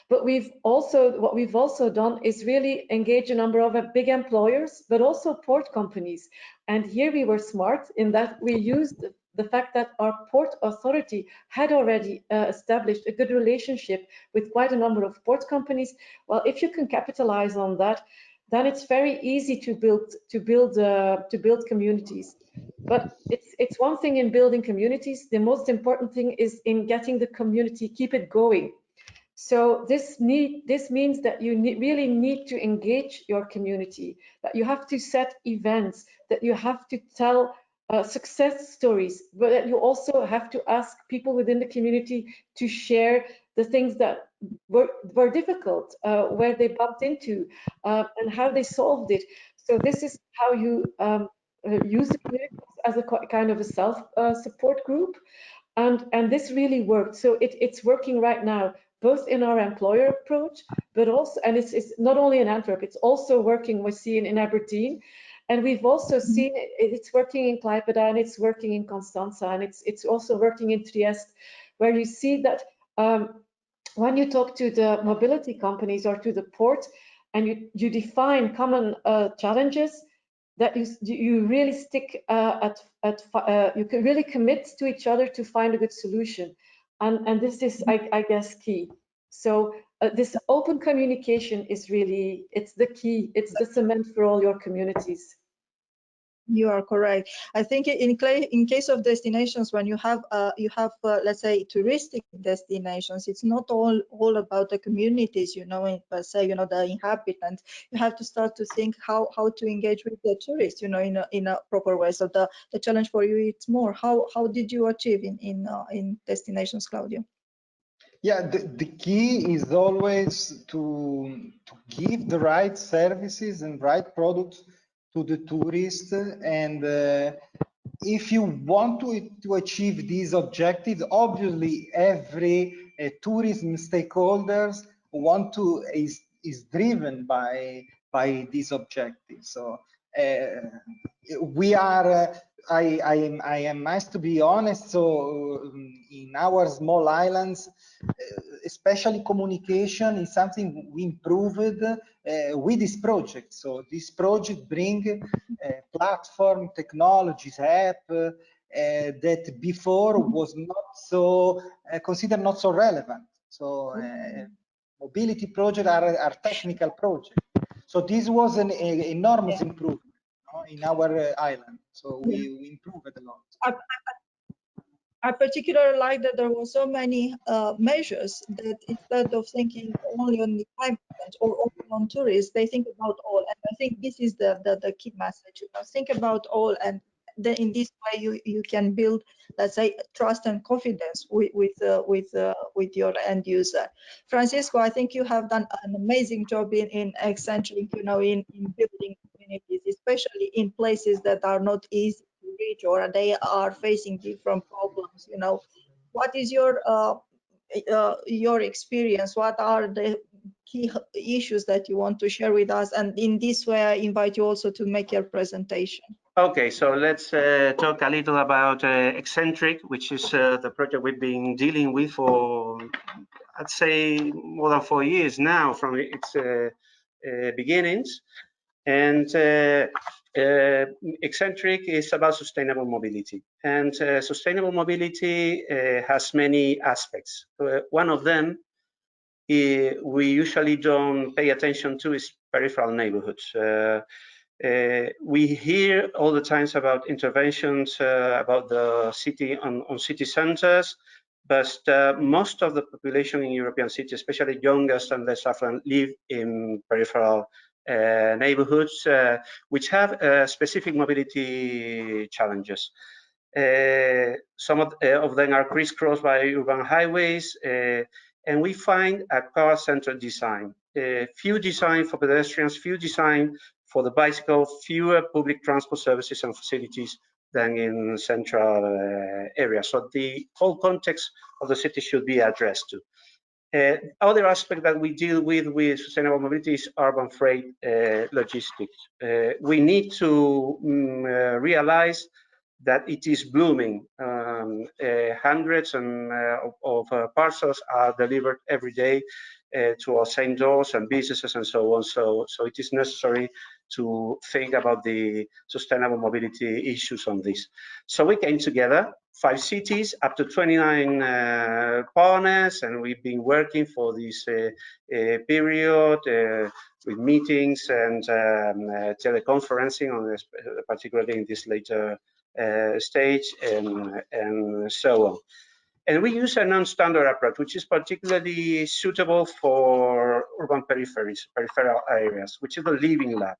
But what we've also done is really engage a number of big employers, but also port companies. And here we were smart in that we used the fact that our port authority had already established a good relationship with quite a number of port companies. Well, if you can capitalize on that, then it's very easy to build communities. But it's one thing in building communities. The most important thing is in getting the community, keep it going. So this means that you really need to engage your community, that you have to set events, that you have to tell success stories, but that you also have to ask people within the community to share the things that were difficult, where they bumped into, and how they solved it. So this is how you use the community as a kind of a self-support group, and this really worked. So it's working right now, both in our employer approach, but also, and it's not only in Antwerp, it's also working, we see in Aberdeen, and we've also seen it's working in Klaipeda, and it's working in Constanza, and it's also working in Trieste, where you see that when you talk to the mobility companies or to the port, and you define common challenges, that you really stick you can really commit to each other to find a good solution, and this is I guess key. So this open communication is really, it's the key, it's the cement for all your communities. You are correct. I think in case of destinations, when you have let's say touristic destinations, it's not all about the communities, you know, per se, you know, the inhabitants. You have to start to think how to engage with the tourists, you know, in a proper way. So the challenge for you, it's more how did you achieve in destinations, Claudio? Yeah, the key is always to give the right services and right products to the tourist, and if you want to achieve these objectives, obviously every tourism stakeholders is driven by these objectives. So we are. I am nice to be honest. So in our small islands, especially communication is something we improved with this project. So this project bring platform technologies, app that before was not so considered not so relevant. So mobility projects are technical projects. So this was an enormous improvement in our island. So we improved a lot. I particularly like that there were so many measures that instead of thinking only on the environment or only on tourists, they think about all. And I think this is the key message. You know, think about all, and then in this way you can build, let's say, trust and confidence with your end user. Francisco, I think you have done an amazing job in ECCENTRIC, you know, in building communities, especially in places that are not easy to reach or they are facing different problems. You know, what is your experience? What are the key issues that you want to share with us? And in this way, I invite you also to make your presentation. Okay, so let's talk a little about ECCENTRIC, which is the project we've been dealing with for, I'd say, more than 4 years now from its beginnings. And ECCENTRIC is about sustainable mobility. And sustainable mobility has many aspects. One of them we usually don't pay attention to is peripheral neighborhoods. We hear all the times about interventions about the city on city centers, but most of the population in European cities, especially youngest and less affluent, live in peripheral neighborhoods, which have specific mobility challenges. Some of them are crisscrossed by urban highways, and we find a car-centered design. Few design for pedestrians, few design for the bicycle, fewer public transport services and facilities than in central areas. So the whole context of the city should be addressed too. Other aspect that we deal with sustainable mobility is urban freight logistics. We need to realize that it is blooming. Hundreds of parcels are delivered every day to our same doors and businesses and so on. So it is necessary to think about the sustainable mobility issues on this. So we came together, 5 cities, up to 29 partners, and we've been working for this period with meetings and teleconferencing, on this, particularly in this later stage, and so on. And we use a non-standard approach, which is particularly suitable for urban peripheral areas, which is the Living Lab.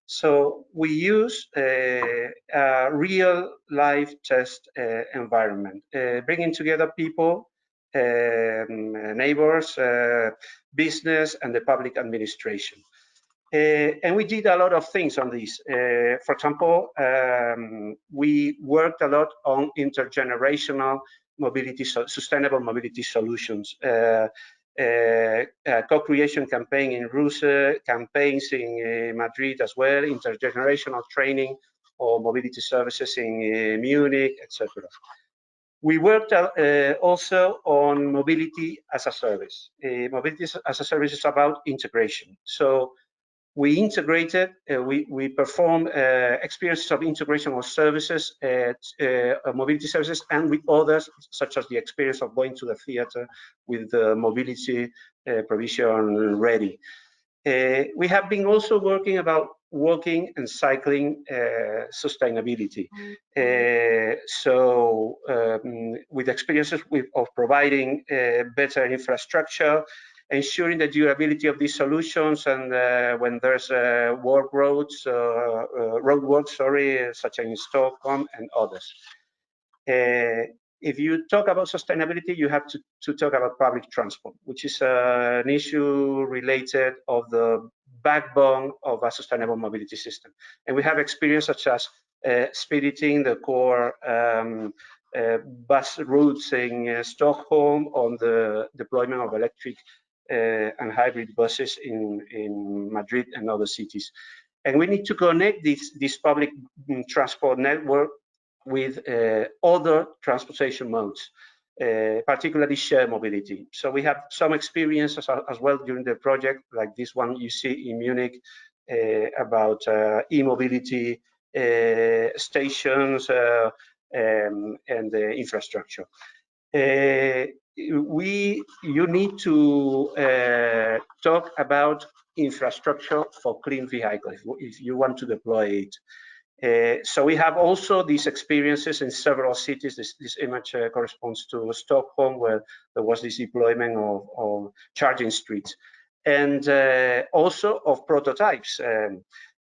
So we use a real life test environment, bringing together people, neighbors, business, and the public administration. And we did a lot of things on this. For example, we worked a lot on intergenerational mobility, sustainable mobility solutions. Co-creation campaign in Ruse, campaigns in Madrid as well, intergenerational training or mobility services in Munich, etc. We worked also on mobility as a service. Mobility as a service is about integration. So We integrated, we perform experiences of integration of services, mobility services, and with others, such as the experience of going to the theater with the mobility provision ready. We have been also working about walking and cycling sustainability. With experiences of providing better infrastructure, ensuring the durability of these solutions, and when there's roadworks, such as in Stockholm and others. If you talk about sustainability, you have to talk about public transport, which is an issue related of the backbone of a sustainable mobility system. And we have experience such as expediting the core bus routes in Stockholm, on the deployment of electric and hybrid buses in Madrid and other cities. And we need to connect this public transport network with other transportation modes, particularly shared mobility. So we have some experiences as well during the project, like this one you see in Munich, about e-mobility stations and infrastructure. You need to talk about infrastructure for clean vehicles if you want to deploy it. So we have also these experiences in several cities. This image corresponds to Stockholm, where there was this deployment of charging streets, and also of prototypes.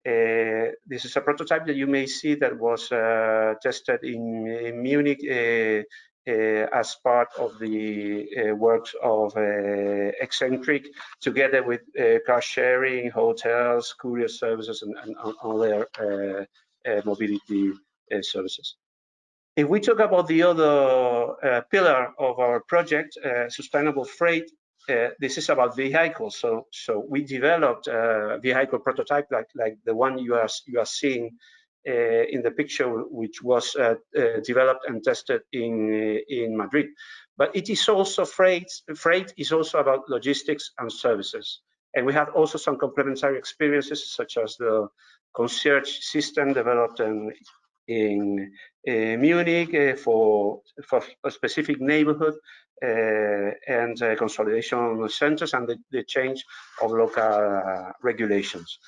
This is a prototype that you may see that was tested in Munich as part of the works of ECCENTRIC, together with car sharing, hotels, courier services, and other mobility services. If we talk about the other pillar of our project, sustainable freight, this is about vehicles. So we developed a vehicle prototype like the one you are seeing in the picture, which was developed and tested in Madrid. But it is also freight. Freight is also about logistics and services. And we have also some complementary experiences, such as the concierge system developed in Munich for a specific neighborhood, and consolidation centers, and the change of local regulations.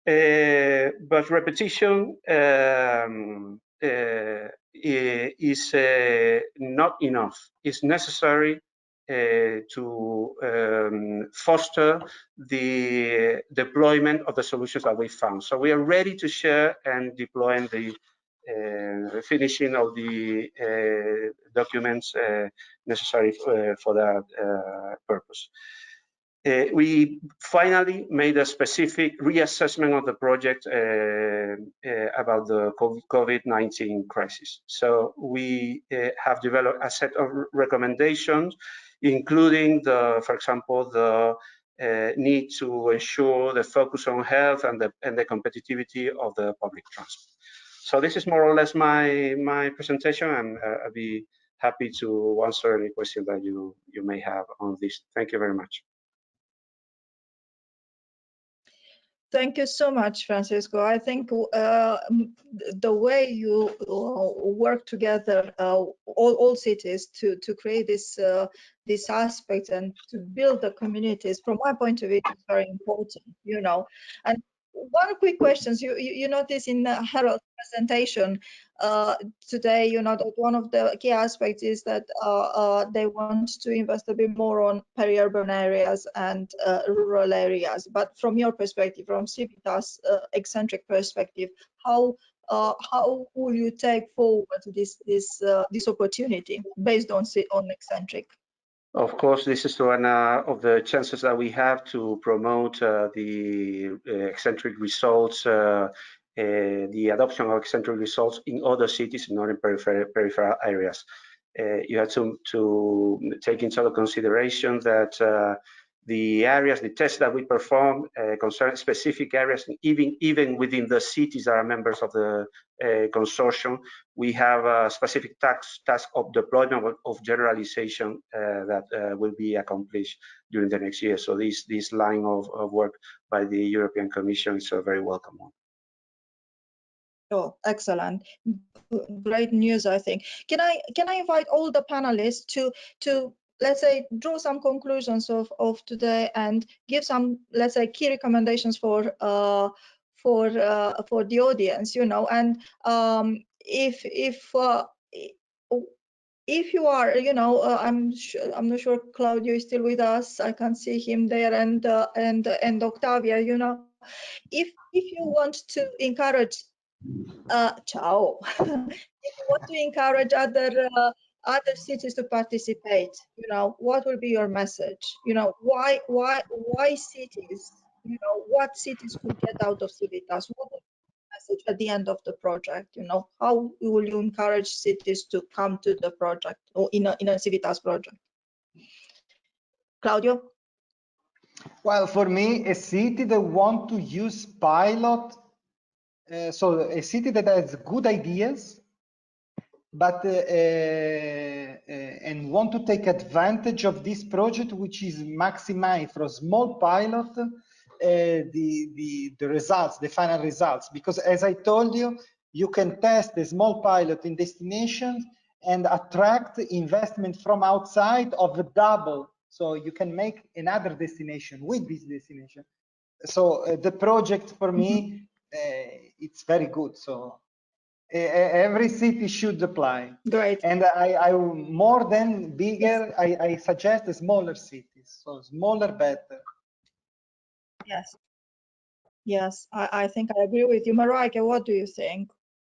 But repetition is not enough. It's necessary to foster the deployment of the solutions that we found. So we are ready to share and deploy the finishing of the documents necessary for that purpose. We finally made a specific reassessment of the project about the COVID-19 crisis. So we have developed a set of recommendations, including for example, the need to ensure the focus on health and the competitivity of the public transport. So this is more or less my presentation, and I'll be happy to answer any question that you may have on this. Thank you very much. Thank you so much, Francisco. I think the way you work together, all cities, to create this aspect and to build the communities, from my point of view, is very important. You know, and one quick question: you notice in the Herald presentation today, you know, that one of the key aspects is that they want to invest a bit more on peri-urban areas and rural areas. But from your perspective, from CIVITAS ECCENTRIC perspective, how will you take forward this opportunity based on ECCENTRIC? Of course, this is one of the chances that we have to promote the ECCENTRIC results, the adoption of ECCENTRIC results in other cities, not in peripheral areas. You have to take into consideration that the areas, the tests that we perform concern specific areas, even within the cities that are members of the consortium. We have a specific task of deployment of generalization that will be accomplished during the next year. So this line of work by the European Commission is a very welcome one. Oh, excellent. Great news, I think. Can I invite all the panelists to let's say draw some conclusions of today and give some, let's say, key recommendations for the audience, you know, and if you are, you know, I'm not sure Claudio is still with us. I can see him there, and Octavia, you know, if you want to encourage ciao. If you want to encourage other cities to participate, you know, what will be your message? You know, why cities? You know, what cities could get out of CIVITAS? What will be the message at the end of the project? You know, how will you encourage cities to come to the project or in a CIVITAS project? Claudio? Well, for me, a city that want to use pilot, so a city that has good ideas, but and want to take advantage of this project, which is maximize for a small pilot the results, the final results. Because as I told you, you can test the small pilot in destinations and attract investment from outside of the double. So you can make another destination with this destination. So the project for me, it's very good. So every city should apply. Great. And I more than bigger, yes. I suggest the smaller cities. So smaller, better. Yes. Yes, I think I agree with you. Marijke, what do you think?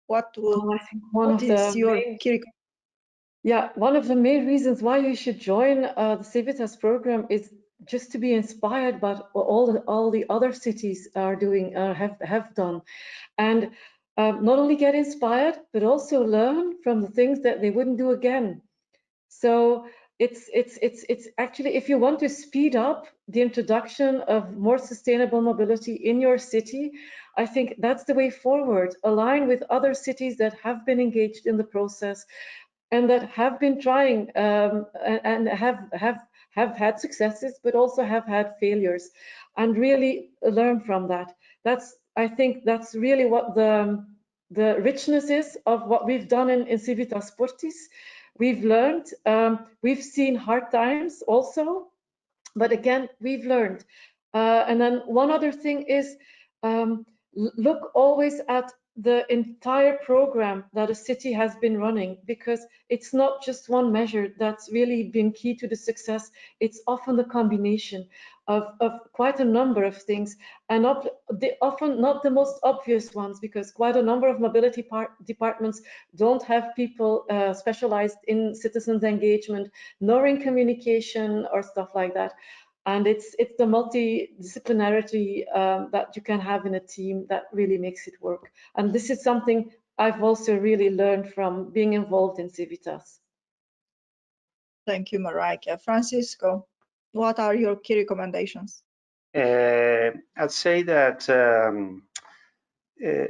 What is your key? Yeah, one of the main reasons why you should join the CIVITAS program is just to be inspired by all the other cities are doing, have done, and not only get inspired, but also learn from the things that they wouldn't do again. So it's actually, if you want to speed up the introduction of more sustainable mobility in your city, I think that's the way forward. Align with other cities that have been engaged in the process and that have been trying and have had successes, but also have had failures, and really learn from that. I think that's really what the richness is of what we've done in CIVITAS PORTIS. We've learned, we've seen hard times also, but again, we've learned. And then one other thing is, look always at the entire program that a city has been running, because it's not just one measure that's really been key to the success. It's often the combination of quite a number of things, and often not the most obvious ones, because quite a number of mobility departments don't have people specialized in citizens engagement, nor in communication or stuff like that. And it's the multidisciplinarity that you can have in a team that really makes it work. And this is something I've also really learned from being involved in CIVITAS. Thank you, Marijke. Francisco, what are your key recommendations? I'd say that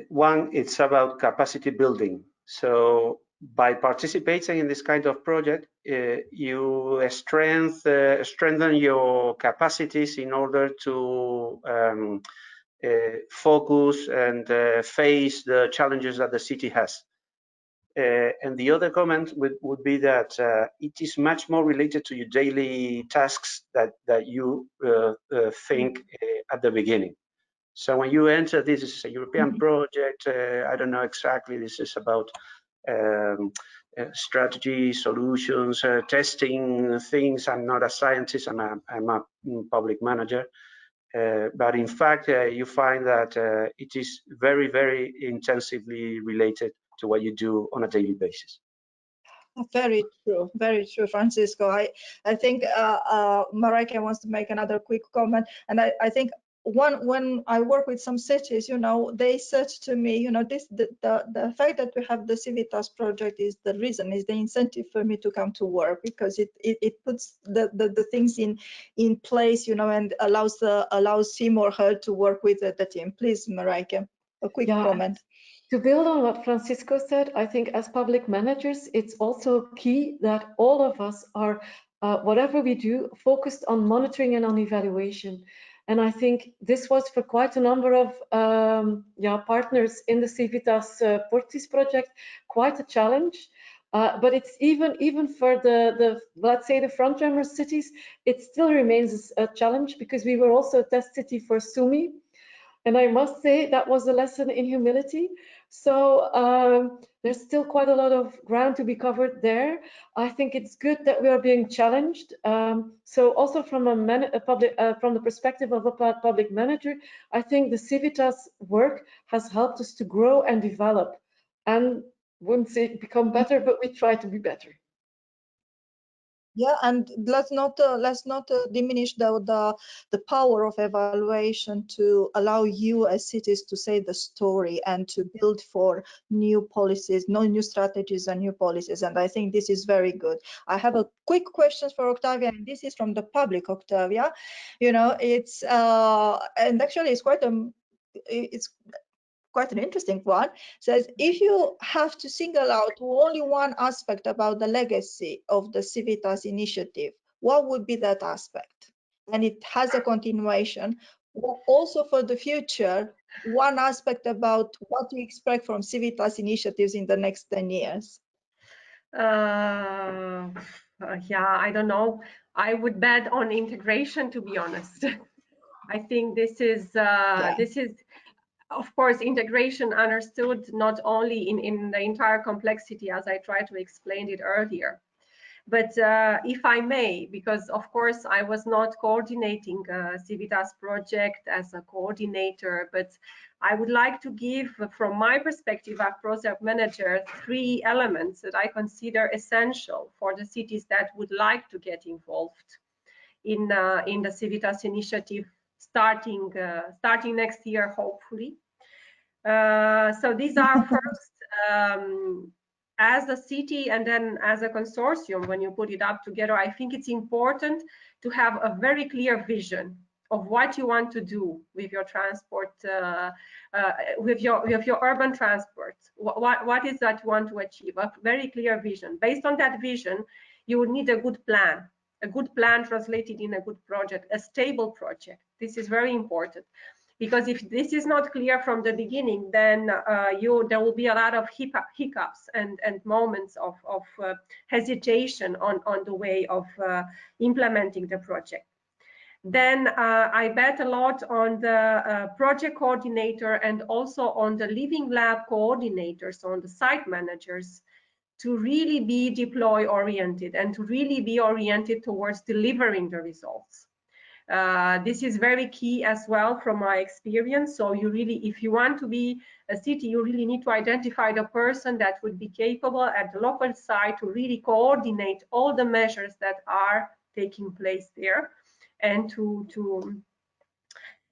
one, it's about capacity building. So by participating in this kind of project, you strengthen your capacities in order to focus and face the challenges that the city has. And the other comment would be that it is much more related to your daily tasks that you think at the beginning. So when you enter, this is a European project, I don't know exactly, this is about strategy, solutions, testing things. I'm not a scientist, I'm a public manager. But in fact, you find that it is very, very intensively related to what you do on a daily basis. Very true, Francisco. I think Marijke wants to make another quick comment, and I think when I work with some cities, you know, they said to me, you know, the fact that we have the CIVITAS project is the reason, is the incentive for me to come to work, because it puts the things in place, you know, and allows him or her to work with the team. Please, Marijke, a quick comment. To build on what Francisco said, I think as public managers, it's also key that all of us are, whatever we do, focused on monitoring and on evaluation. And I think this was for quite a number of partners in the CIVITAS PORTIS project quite a challenge. But it's even for the let's say the front-runner cities, it still remains a challenge, because we were also a test city for SUMI. And I must say that was a lesson in humility. So there's still quite a lot of ground to be covered there. I think it's good that we are being challenged. So also from from the perspective of a public manager, I think the CIVITAS work has helped us to grow and develop. And wouldn't say become better, but we try to be better. Yeah, and let's not diminish the power of evaluation to allow you as cities to say the story and to build for new policies, new strategies and new policies. And I think this is very good. I have a quick question for Octavia, and this is from the public, Octavia. You know, it's and actually it's quite an interesting one. Says, if you have to single out only one aspect about the legacy of the CIVITAS initiative, what would be that aspect? And it has a continuation. Also for the future, one aspect about what you expect from CIVITAS initiatives in the next 10 years. Yeah, I don't know. I would bet on integration, to be honest. I think this is of course, integration understood not only in the entire complexity, as I tried to explain it earlier, but if I may, because of course I was not coordinating CIVITAS project as a coordinator, but I would like to give, from my perspective as project manager, 3 elements that I consider essential for the cities that would like to get involved in the CIVITAS initiative, starting next year, hopefully. So these are first, as a city and then as a consortium, when you put it up together, I think it's important to have a very clear vision of what you want to do with your transport, with your urban transport. What is that you want to achieve? A very clear vision. Based on that vision, you would need a good plan. A good plan translated in a good project, a stable project. This is very important, because if this is not clear from the beginning, then there will be a lot of hiccups and moments of hesitation on the way of implementing the project. Then I bet a lot on the project coordinator and also on the Living Lab coordinators, on the site managers, to really be deploy oriented and to really be oriented towards delivering the results. This is very key as well from my experience. So you really, if you want to be a city, you really need to identify the person that would be capable at the local site to really coordinate all the measures that are taking place there.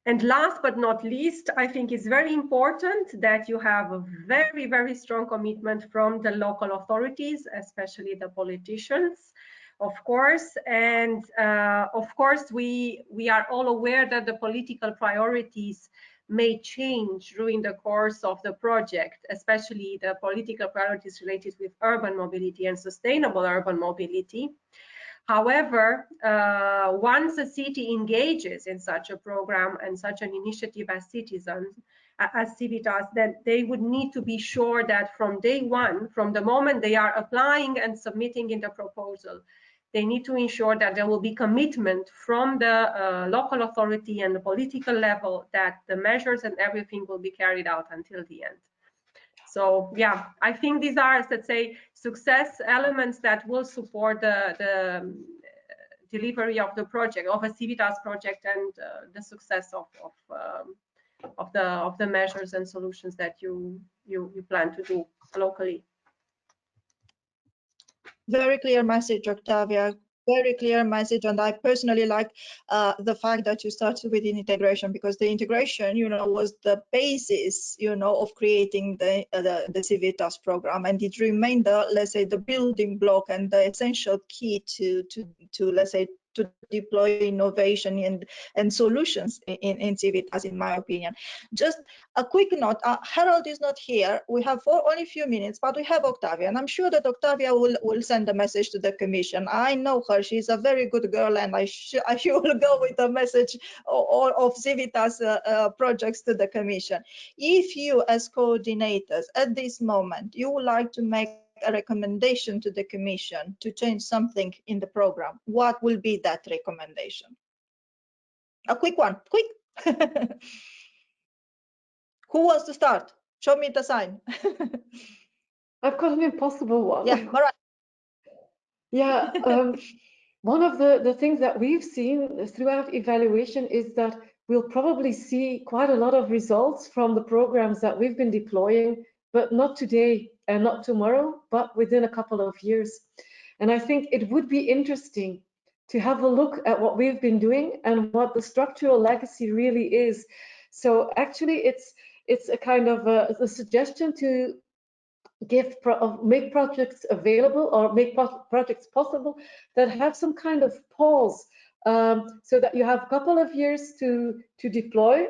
And last but not least, I think it's very important that you have a very, very strong commitment from the local authorities, especially the politicians, of course. And of course, we are all aware that the political priorities may change during the course of the project, especially the political priorities related with urban mobility and sustainable urban mobility. However, once a city engages in such a program and such an initiative as citizens, as CIVITAS, then they would need to be sure that from day one, from the moment they are applying and submitting in the proposal, they need to ensure that there will be commitment from the local authority and the political level that the measures and everything will be carried out until the end. So yeah, I think these are, let's say, success elements that will support the delivery of the project, of a CIVITAS project, and the success of the measures and solutions that you plan to do locally. Very clear message, Octavia. very clear message, and I personally like the fact that you started with integration, because the integration, was the basis, of creating the CIVITAS program, and it remained the, let's say, the building block and the essential key to let's say, to deploy innovation and solutions in CIVITAS, in my opinion. Just a quick note, Herald is not here. We have only a few minutes, but we have Octavia, and I'm sure that Octavia will send a message to the Commission. I know her, she's a very good girl, and she will go with a message of CIVITAS projects to the Commission. If you, as coordinators, at this moment, you would like to make a recommendation to the Commission to change something in the program, what will be that recommendation? A quick one, quick. Who wants to start? Show me the sign. I've got an impossible one. Yeah, all right. Yeah, one of the things that we've seen throughout evaluation is that we'll probably see quite a lot of results from the programs that we've been deploying, but not today and not tomorrow, but within a couple of years. And I think it would be interesting to have a look at what we've been doing and what the structural legacy really is. So actually it's a kind of a suggestion to make projects available or make projects possible that have some kind of pause, so that you have a couple of years to deploy,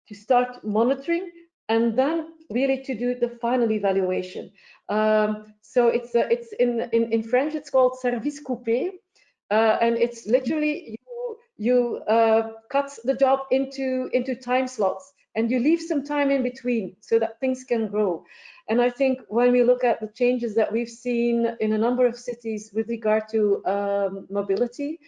to start monitoring, and then really to do the final evaluation. So it's in French it's called service coupé, and it's literally you cut the job into time slots, and you leave some time in between so that things can grow. And I think when we look at the changes that we've seen in a number of cities with regard to mobility,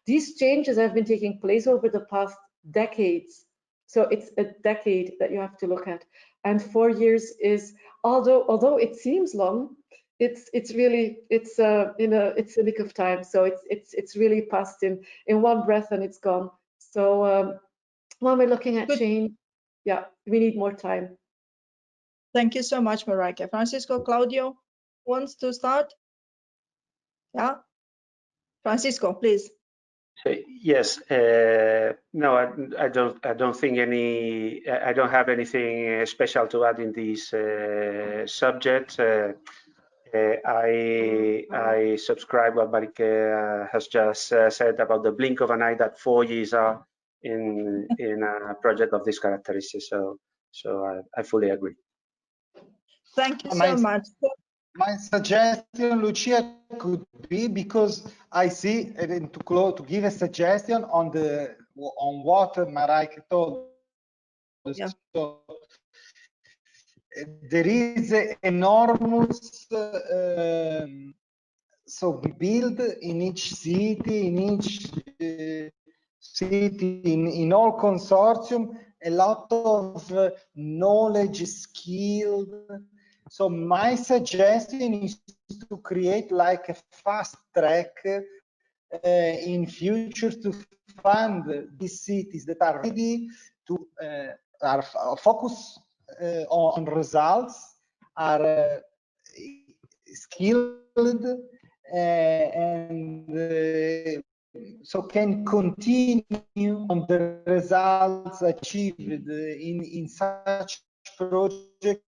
these changes have been taking place over the past decades. So it's a decade that you have to look at. And 4 years is, although it seems long, it's really it's a nick of time. So it's really passed in one breath and it's gone. So when we're looking at change, yeah, we need more time. Thank you so much, Marijke. Francisco, Claudio wants to start? Yeah, Francisco, please. So, yes, no, I don't think I don't have anything special to add in this subject. I subscribe what Marijke has just said about the blink of an eye that 4 years are in a project of this characteristics. So I fully agree. Thank you so much. My suggestion, Lucia, could be, because I see, and to give a suggestion on what Marijke told us. Yeah. So, there is enormous, so we build in each city, in all consortium, a lot of knowledge, skill. So my suggestion is to create like a fast track in future to fund these cities that are ready to are focus on results, are skilled, and so can continue on the results achieved in such project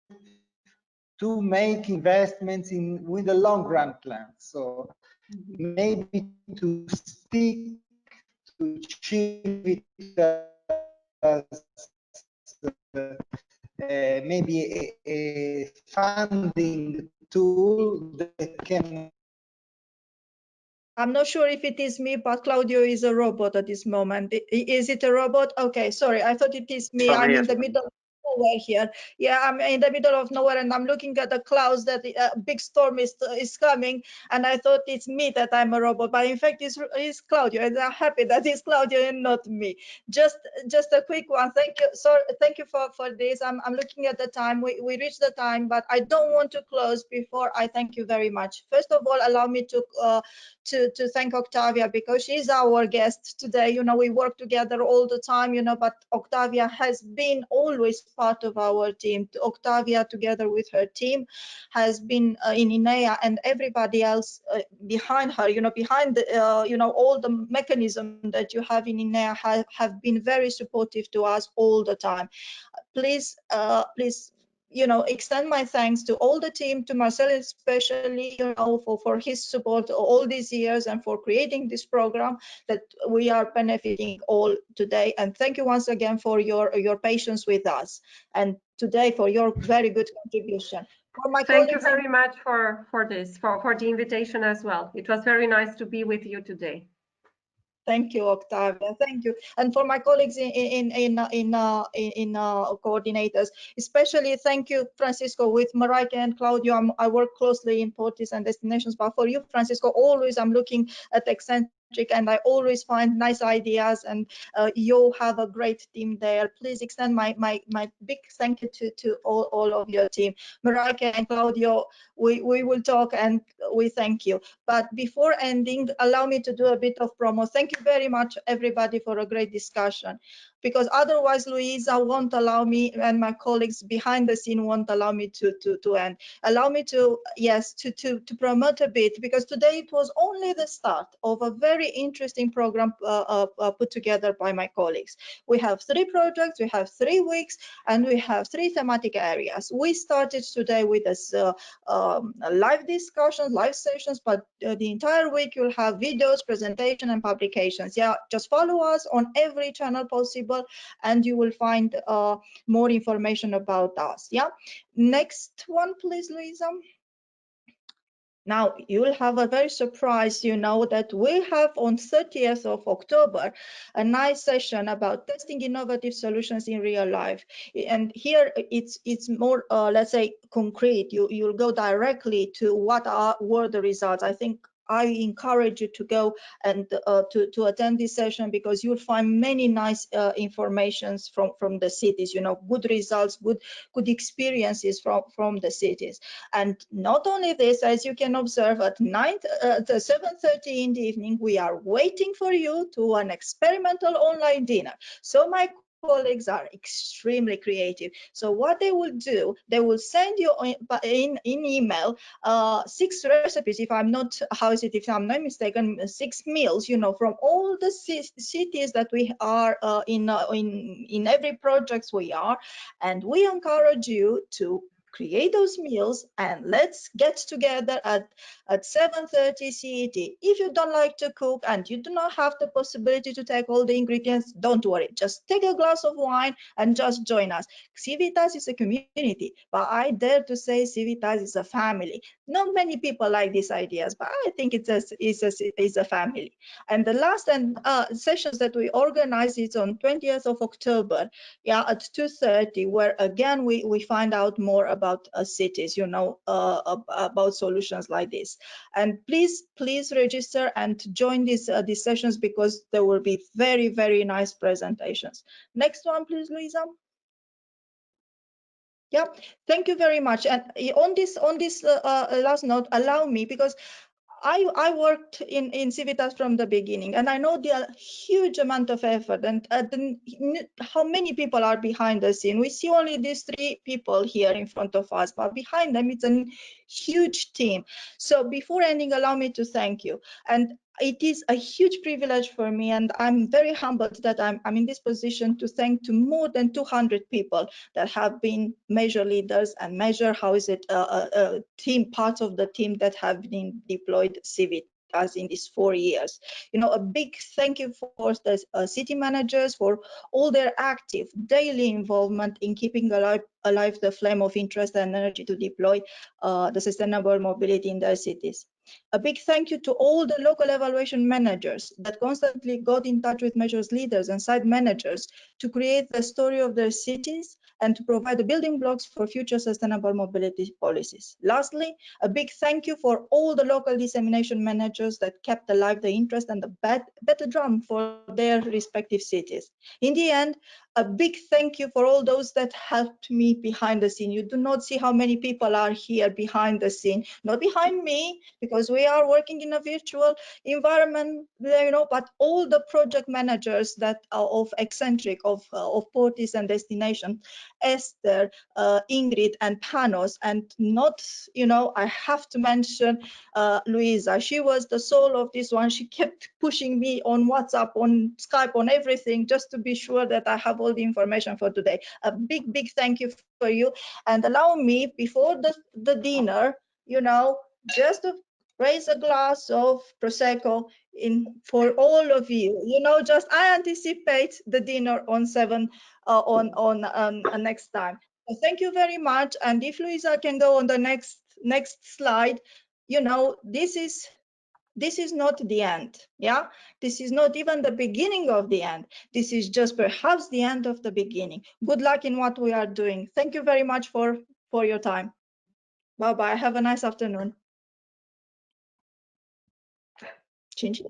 to make investments with a long run plan. So maybe to stick to CIVITAS, maybe a funding tool that can. I'm not sure if it is me, but Claudio is a robot at this moment. Is it a robot? Okay, sorry, I thought it is me. I'm in the middle of nowhere here. Yeah, I'm in the middle of nowhere, and I'm looking at the clouds that a big storm is coming, and I thought it's me that I'm a robot, but in fact it's Claudio, and I'm happy that it's Claudio and not me. Just a quick one. Thank you. Sorry, thank you for this. I'm looking at the time. We reached the time, but I don't want to close before I thank you very much. First of all, allow me to thank Octavia, because she's our guest today. We work together all the time, but Octavia has been always part of our team. Octavia, together with her team, has been in INEA, and everybody else behind her, behind the, all the mechanism that you have in INEA have been very supportive to us all the time. Please, extend my thanks to all the team, to Marcel especially, for his support all these years and for creating this program that we are benefiting all today. And thank you once again for your patience with us, and today for your very good contribution. For my Thank you colleagues, very much for the invitation as well. It was very nice to be with you today. Thank you, Octavia. Thank you, and for my colleagues in coordinators, especially thank you, Francisco. With Marijke and Claudio, I work closely in Portis and destinations. But for you, Francisco, always I'm looking at ECCENTRIC, and I always find nice ideas, and you have a great team there. Please extend my big thank you to all of your team. Marijke and Claudio, we will talk, and we thank you. But before ending, allow me to do a bit of promo. Thank you very much, everybody, for a great discussion, because otherwise Luisa won't allow me, and my colleagues behind the scene won't allow me to end. Allow me to, yes, to promote a bit, because today it was only the start of a very interesting program put together by my colleagues. We have 3 projects, we have 3 weeks, and we have 3 thematic areas. We started today with this live discussions, live sessions, but the entire week you'll have videos, presentation, and publications. Yeah, just follow us on every channel possible, and you will find more information about us. Yeah, next one, please, Luisa. Now you will have a very surprise, that we have on 30th of October a nice session about testing innovative solutions in real life. And here it's more, let's say, concrete. You'll go directly to what were the results. I think I encourage you to go and to attend this session, because you'll find many nice informations from the cities, good results, good experiences from the cities. And not only this, as you can observe, at 7:30 in the evening, we are waiting for you to an experimental online dinner. So my colleagues are extremely creative. So what they will do, they will send you in email 6 recipes, if I'm not mistaken, 6 meals, from all the cities that we are in every project we are, and we encourage you to create those meals, and let's get together at 7:30 CET. If you don't like to cook and you do not have the possibility to take all the ingredients, don't worry. Just take a glass of wine and just join us. CIVITAS is a community, but I dare to say CIVITAS is a family. Not many people like these ideas, but I think it's a family. And the last sessions that we organize is on 20th of October, yeah, at 2:30, where again we find out more about cities, about solutions like this. And please register and join these sessions, because there will be very, very nice presentations. Next one, please, Luisa. Yeah, thank you very much. And on this last note, allow me, because I worked in CIVITAS from the beginning, and I know the huge amount of effort and how many people are behind the scene. We see only these 3 people here in front of us, but behind them it's a huge team. So before ending, allow me to thank you. And it is a huge privilege for me, and I'm very humbled that I'm in this position to thank to more than 200 people that have been major leaders and major, team, parts of the team that have been deployed CIVITAS in these 4 years. A big thank you for the city managers for all their active daily involvement in keeping alive the flame of interest and energy to deploy the sustainable mobility in their cities. A big thank you to all the local evaluation managers that constantly got in touch with measures leaders and site managers to create the story of their cities and to provide the building blocks for future sustainable mobility policies. Lastly, a big thank you for all the local dissemination managers that kept alive the interest and the better drum for their respective cities. In the end, a big thank you for all those that helped me behind the scene. You do not see how many people are here behind the scene, not behind me, because we are working in a virtual environment, but all the project managers that are of ECCENTRIC, of Portis and Destination, Esther, Ingrid, and Panos, and not, you know, I have to mention Luisa. She was the soul of this one. She kept pushing me on WhatsApp, on Skype, on everything, just to be sure that I have all the information for today. A big, big thank you for you. And allow me, before the dinner, you know, just to raise a glass of Prosecco for all of you. You know, just I anticipate the dinner on next time. So thank you very much. And if Luisa can go on the next slide, you know, this is not the end. Yeah, this is not even the beginning of the end. This is just perhaps the end of the beginning. Good luck in what we are doing. Thank you very much for your time. Bye bye. Have a nice afternoon. Change it.